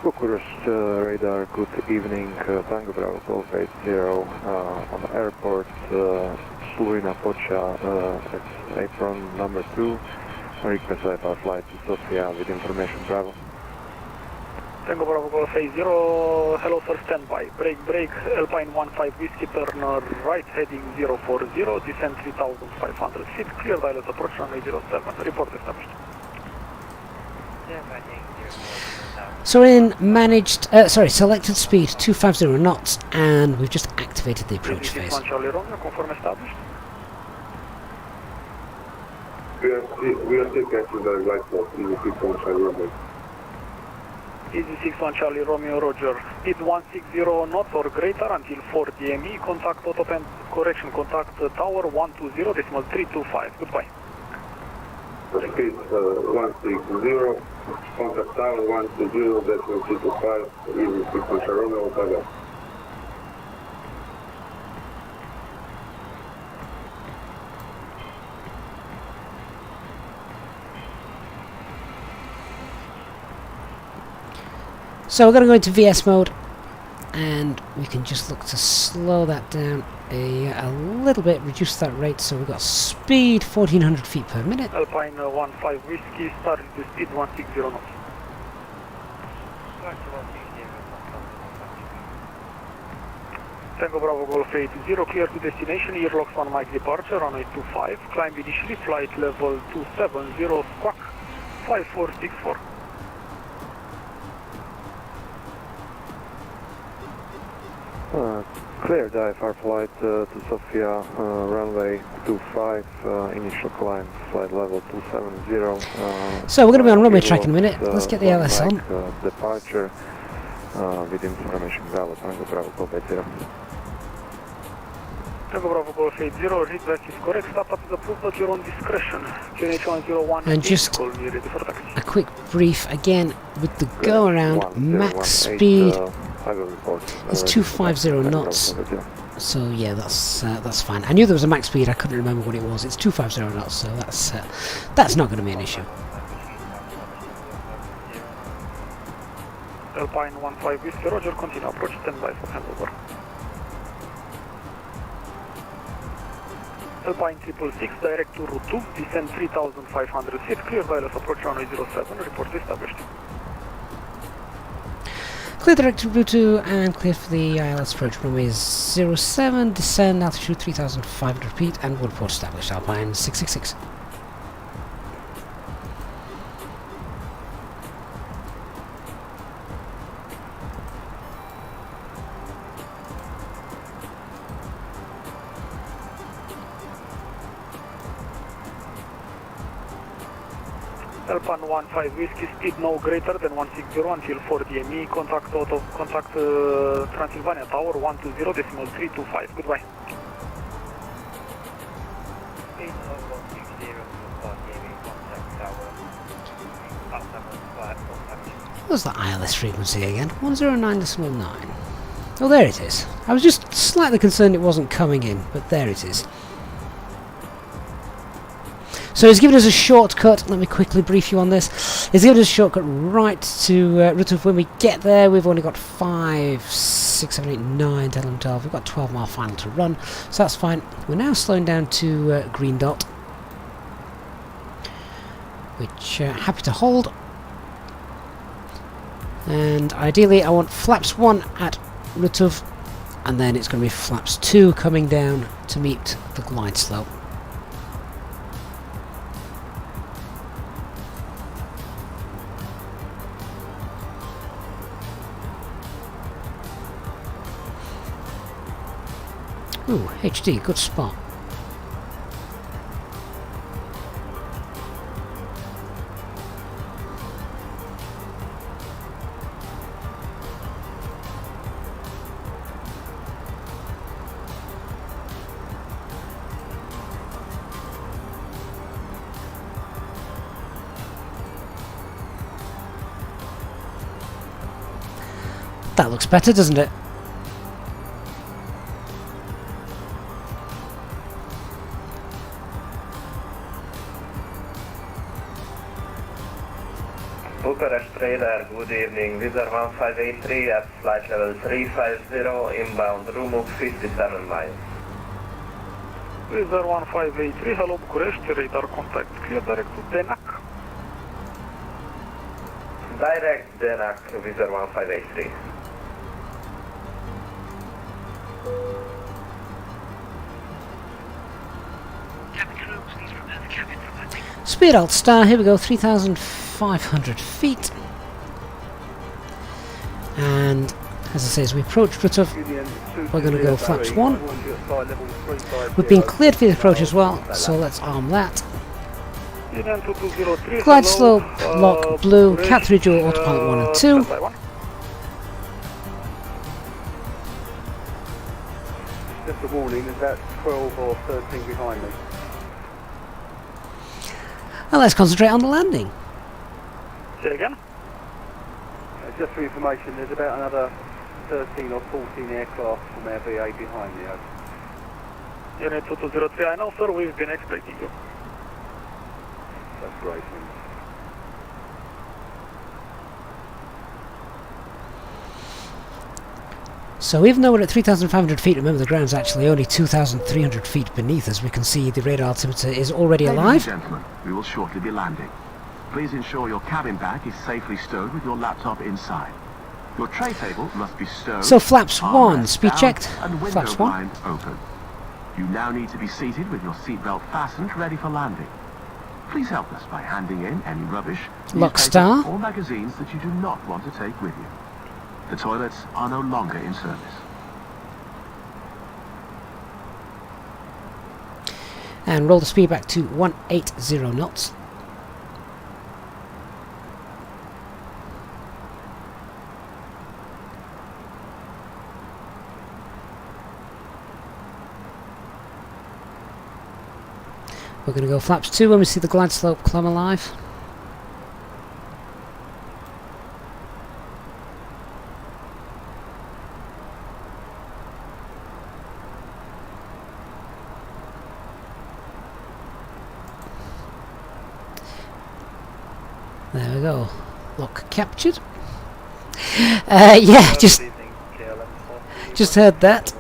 Bucharest radar, good evening, Tango Bravo Golf 80 on the airport, Slovenia Pocha, it's apron number 2, request our flight to Sofia with information Bravo. Tango Bravo Golf 80, hello sir, standby, break, Alpine 15 Whiskey, turn right, heading 040, descend 3,500 feet, clear dialers approach runway 07, report established. So we're in managed, selected speed 250 knots, and we've just activated the approach phase. Charlie Romeo, confirm established. We are still catching the right port, Easy 61 Charlie Romeo. Easy 61 Charlie Romeo, Roger. Speed 160 knots or greater until 4 DME. Contact contact tower 120.325. Goodbye. Speed 160, contact tower 120.325, Easy 61 Charlie Romeo, Tivat. So we're going to go into VS mode, and we can just look to slow that down a little bit, reduce that rate, so we've got speed 1400 feet per minute. Alpine 15 Whiskey, start the speed 160 knots. Tango Bravo Golf 80, clear to destination, earlocks on mic departure, runway 25, climb initially, flight level 270, squawk 5464. Clear IFR flight to Sofia, runway 25, initial climb, flight level 270. So we're going to be on runway track in a minute. Let's get the LS on. Departure with information valid, Tango Bravo Golf 80. Tango Bravo Golf 80, read that is correct, startup is approved at your own discretion. QNH 101 And just call me ready for taxi. a quick brief again with the go around max speed is 250 knots. So yeah, that's fine. I knew there was a max speed, I couldn't remember what it was. It's 250 knots, so that's not going to be an issue. Alpine 15 Whiskey, Roger, continue approach, standby for handover. Alpine 666, direct to route 2, descend 3,500 feet, clear wireless approach runway 07, report established. Clear direct to route 2 and clear for the ILS approach runway 07, descend altitude 3,500 feet and one port established, Alpine 666. Alpine 15 Whiskey, speed no greater than 160 until 4 DME, contact Transilvania Tower 120.325, goodbye. What was the ILS frequency again? 109.9. Oh, there it is. I was just slightly concerned it wasn't coming in, but there it is. So he's given us a shortcut. Let me quickly brief you on this. He's given us a shortcut right to route of when we get there. We've only got 5, 6, 7, 8, 9, 10, 11, 12. We've got 12 mile final to run, so that's fine. We're now slowing down to green dot, which happy to hold. And ideally I want flaps 1 at route of, and then it's going to be flaps 2 coming down to meet the glide slope. Ooh, HD, good spot. That looks better, doesn't it? Bucharest radar, good evening. Wizard 1583 at flight level 350, inbound Rumuk 57 miles. Wizard 1583, hello Bucharest, radar contact, clear direct to Denac. Direct Denac, Wizard 1583. Cabin crew, please prepare the cabin for landing. Speed alt star, here we go, 3,500 feet. And as I say, as we approach route of, we're going to go flaps 1. We've been cleared for the approach as well, so let's arm that. Union 2203. Glide hello, slope, lock blue, Cat 3 dual, autopilot 1 and 2. standby 1. Just a warning, is that 12 or 13 behind me? And let's concentrate on the landing. Say again? Just for information, there's about another 13 or 14 aircraft from our VA behind me. Unit 2203, I know sir, we've been expecting you. That's great. So even though we're at 3,500 feet, remember the ground's actually only 2,300 feet beneath us, we can see the radar altimeter is already Ladies alive. and gentlemen, we will shortly be landing. Please ensure your cabin bag is safely stowed with your laptop inside. Your tray table must be stowed. So flaps 1, armrest speed down, checked, and window flaps 1. blind open. You now need to be seated with your seatbelt fastened, ready for landing. Please help us by handing in any rubbish, Lock newspapers, star. or magazines that you do not want to take with you. The toilets are no longer in service. And roll the speed back to 180 knots. We're going to go flaps 2 when we see the glide slope climb alive. There we go. Lock captured. Yeah, just heard that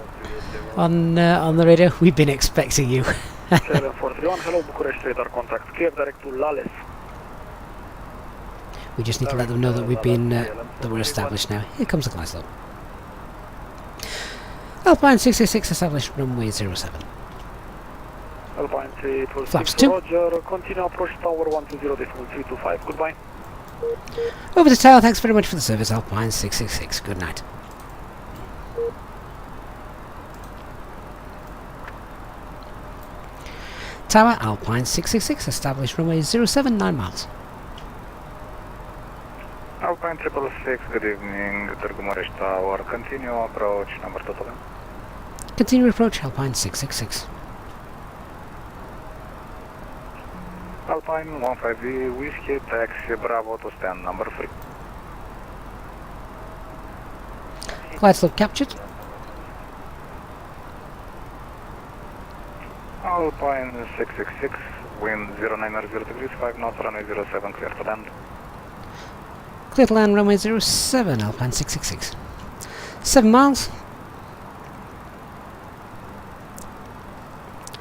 on the radio. We've been expecting you. 7431, hello, Bucharest radar contact, clear direct to Lales. We just need to let them know that we've been that we're established now. Here comes the glide slope. Alpine 666 established runway 07. Alpine 326, Flaps 2. Roger, continue approach tower 120.325, goodbye. Over to tower, thanks very much for the service, Alpine 666. Good night. Tower, Alpine 666, established runway 07, 9 miles. Alpine 666, good evening, Târgu Tower, continue approach, number total. Continue approach, Alpine 666. Alpine 15V, Whiskey, taxi, Bravo to stand, number 3. Glide slope captured. Alpine 666, wind 090 degrees, 5 knots, runway 07, clear to land. Clear to land, runway 07, Alpine 666. 7 miles.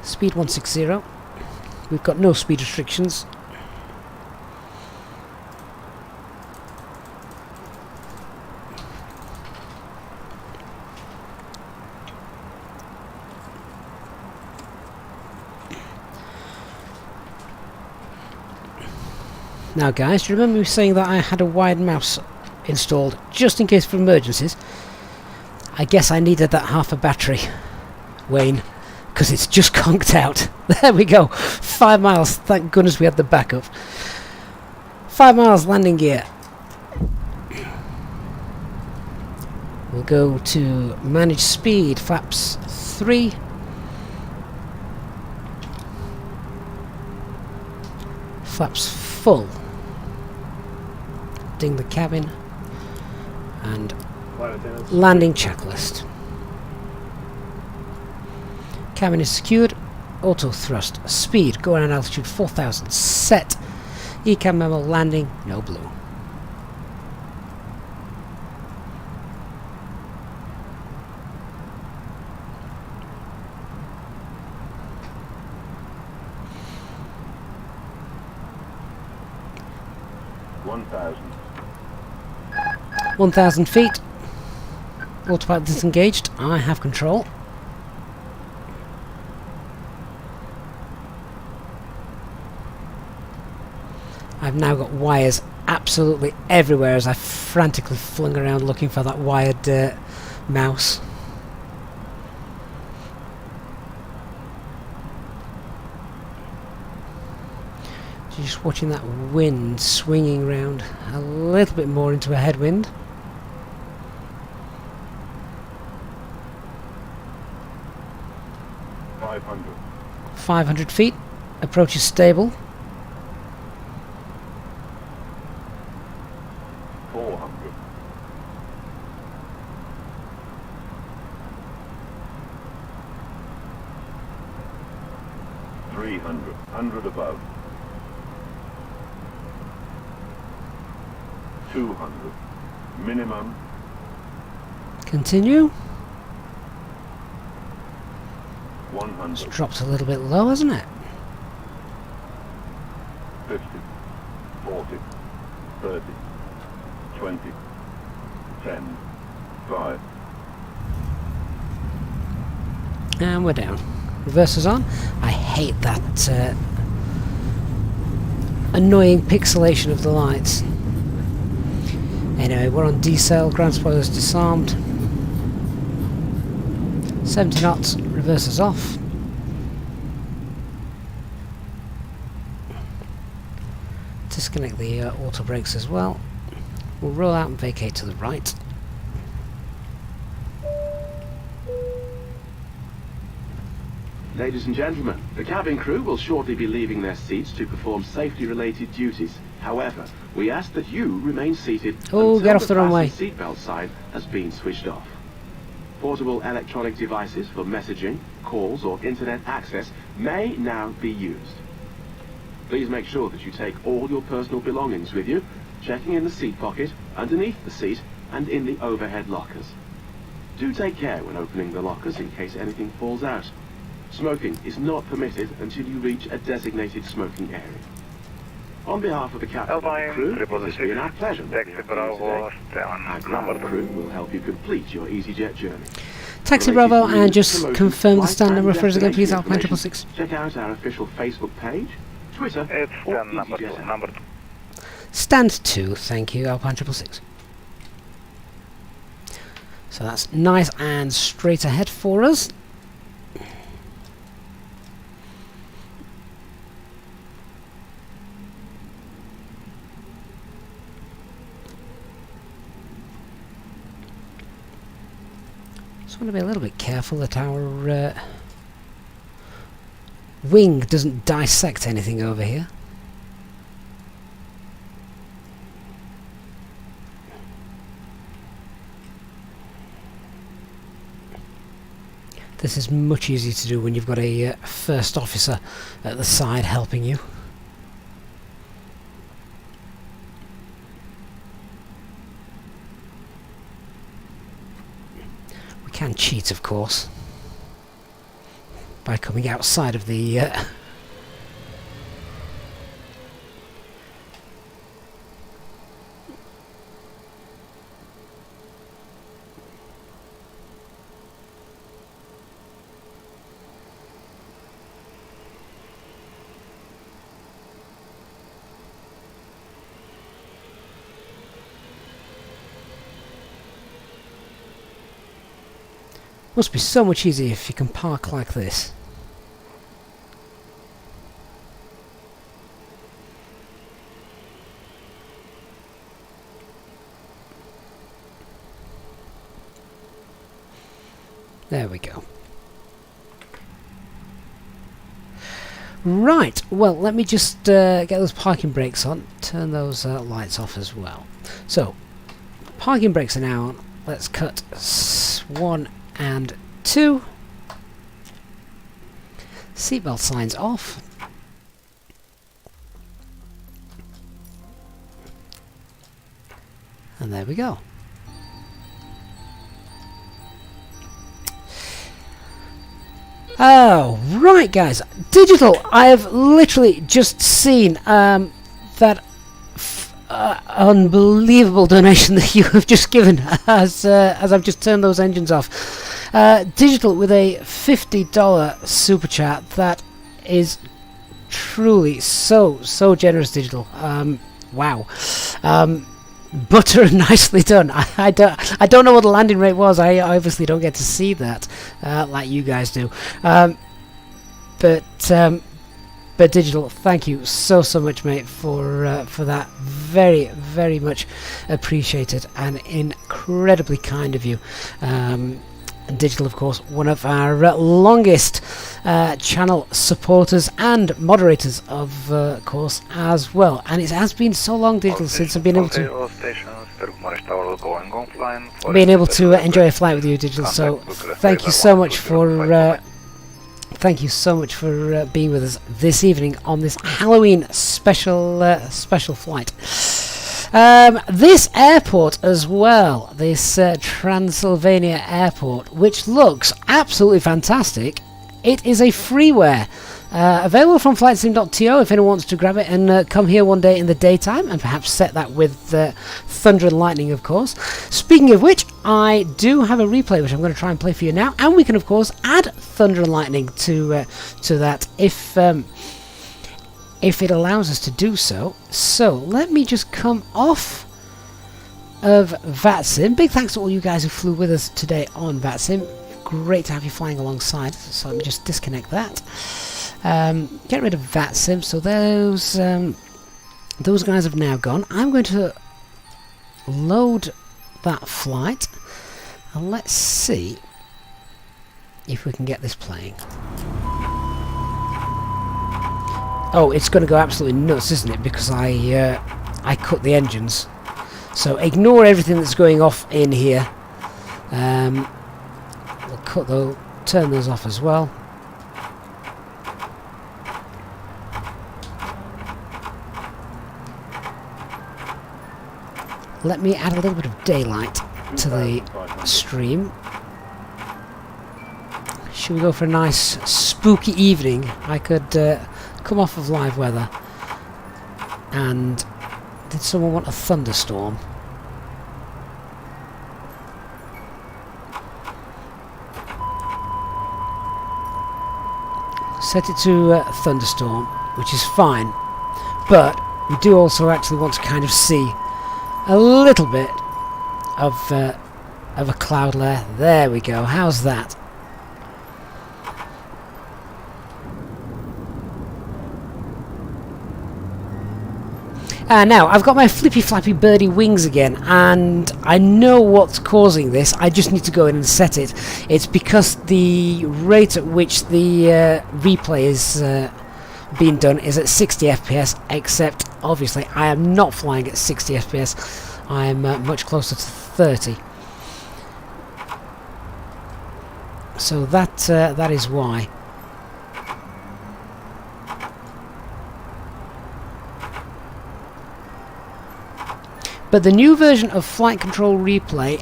Speed 160. We've got no speed restrictions. Now guys, do you remember me saying that I had a wired mouse installed just in case for emergencies? I guess I needed that half a battery, Wayne, because it's just conked out. There we go, 5 miles, thank goodness we had the backup. 5 miles landing gear. We'll go to manage speed, flaps 3. Flaps full. Ding the cabin and landing checklist. Cabin is secured. Auto thrust speed going on altitude 4000 set. ECAM memo landing no blue. $1,000. 1000 feet. Autopilot disengaged. I have control. I've now got wires absolutely everywhere as I frantically flung around looking for that wired mouse. Just watching that wind swinging round a little bit more into a headwind. $500. 500 feet. Approach is stable. $400. $300. 100 above. 200. Minimum. Continue. 100. Dropped a little bit low, hasn't it? 50. 40. 30. 20. 10. 5. And we're down. Reversers on. I hate that annoying pixelation of the lights. Anyway, we're on decel, ground spoilers disarmed. 70 knots, reversers off. Disconnect the auto brakes as well. We'll roll out and vacate to the right. Ladies and gentlemen, the cabin crew will shortly be leaving their seats to perform safety-related duties. However, we ask that you remain seated Oh, until get off the runway. seatbelt sign has been switched off. Portable electronic devices for messaging, calls or internet access may now be used. Please make sure that you take all your personal belongings with you, checking in the seat pocket, underneath the seat and in the overhead lockers. Do take care when opening the lockers in case anything falls out. Smoking is not permitted until you reach a designated smoking area. On behalf of the captain and the crew, it has been our pleasure that we have you today. Our ground crew will help you complete your EasyJet journey. Taxi For Bravo, latest and news, just promotions, confirm the flight stand and number for us again, please, destination Alpine information. 666. Check out our official Facebook page, Twitter, It's or stand number 2. EasyJet. Number 2. Stand 2, thank you, Alpine 666. So that's nice and straight ahead for us. Just want to be a little bit careful that our wing doesn't dissect anything over here. This is much easier to do when you've got a first officer at the side helping you. We can cheat, of course, by coming outside of the must be so much easier if you can park like this. There we go. Right, well, let me just get those parking brakes on, turn those lights off as well. So, parking brakes are now on. Let's cut 1 and 2. Seatbelt signs off. And there we go. Oh, right guys, digital, I have literally just seen that unbelievable donation that you have just given as I've just turned those engines off. Digital with a $50 super chat. That is truly so generous, Digital. Wow. Butter and nicely done. I don't know what the landing rate was. I obviously don't get to see that like you guys do. But But Digital, thank you so much, mate, for that. Very, very much appreciated and incredibly kind of you. Digital, of course, one of our longest channel supporters and moderators, of course, as well. And it has been so long, Digital, since I've been able to enjoy a flight with you, Digital. So thank you so much for being with us this evening on this Halloween special flight. This airport as well, this Transilvania airport, which looks absolutely fantastic. It is a freeware, available from flightsim.to if anyone wants to grab it and come here one day in the daytime and perhaps set that with Thunder and Lightning, of course. Speaking of which, I do have a replay which I'm going to try and play for you now, and we can of course add Thunder and Lightning to that if it allows us to do so. So let me just come off of VATSIM. Big thanks to all you guys who flew with us today on VATSIM. Great to have you flying alongside. So let me just disconnect that. Get rid of VATSIM. So those guys have now gone. I'm going to load that flight and let's see if we can get this playing. Oh, it's going to go absolutely nuts, isn't it? Because I cut the engines. So ignore everything that's going off in here. We'll turn those off as well. Let me add a little bit of daylight to the stream. Should we go for a nice spooky evening? I could come off of live weather. And did someone want a thunderstorm? Set it to thunderstorm, which is fine, but we do also actually want to kind of see a little bit of a cloud layer. There we go. How's that? Now, I've got my flippy flappy birdie wings again, and I know what's causing this. I just need to go in and set it. It's because the rate at which the replay is being done is at 60 FPS, except obviously I am not flying at 60 FPS. I'm much closer to 30. So that is why. But the new version of Flight Control Replay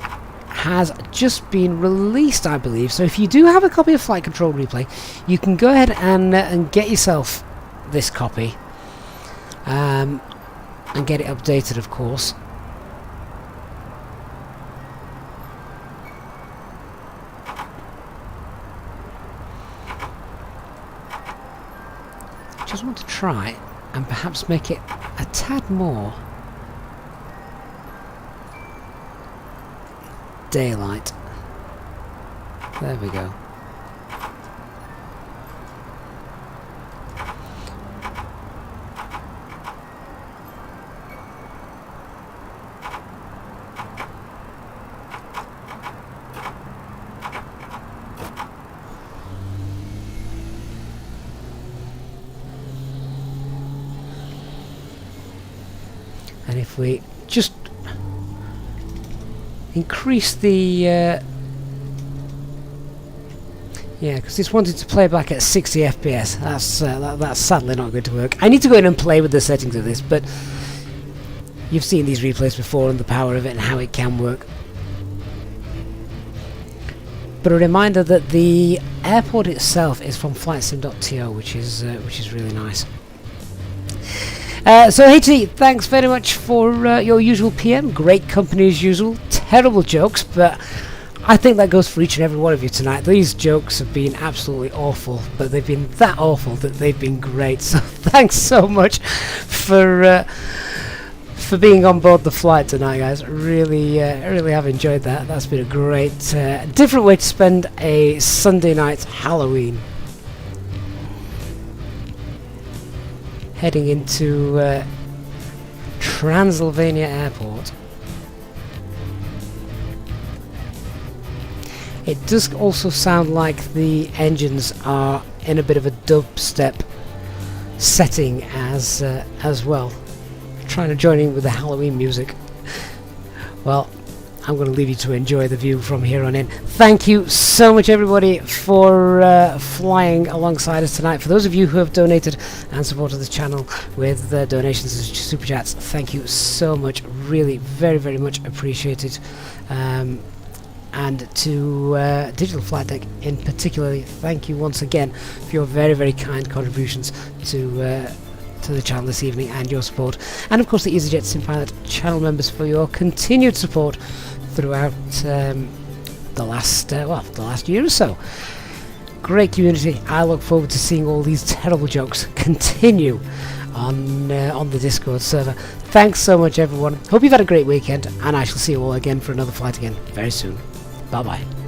has just been released, I believe. So if you do have a copy of Flight Control Replay, you can go ahead and get yourself this copy and get it updated, of course. Just want to try and perhaps make it a tad more daylight. There we go. And if we just increase the yeah, because it's wanting to play back at 60 FPS. That's sadly not going to work. I need to go in and play with the settings of this, but you've seen these replays before and the power of it and how it can work. But a reminder that the airport itself is from flightsim.to, which is really nice. So HT, thanks very much for your usual PM. Great company as usual. Terrible jokes, but I think that goes for each and every one of you tonight. These jokes have been absolutely awful, but they've been that awful that they've been great. So thanks so much for being on board the flight tonight, guys. Really have enjoyed that. That's been a great, different way to spend a Sunday night Halloween. heading into Transilvania Airport. It does also sound like the engines are in a bit of a dubstep setting as well. Trying to join in with the Halloween music. Well, I'm going to leave you to enjoy the view from here on in. Thank you so much, everybody, for flying alongside us tonight. For those of you who have donated and supported this channel with donations and super chats, thank you so much. Really, very, very much appreciated. And to Digital Flight Deck in particular, thank you once again for your very, very kind contributions to the channel this evening and your support. And of course the Easyjet SimPilot channel members for your continued support throughout the last year or so. Great community. I look forward to seeing all these terrible jokes continue on the Discord server. Thanks so much, everyone. Hope you've had a great weekend, and I shall see you all again for another flight again very soon. Bye bye.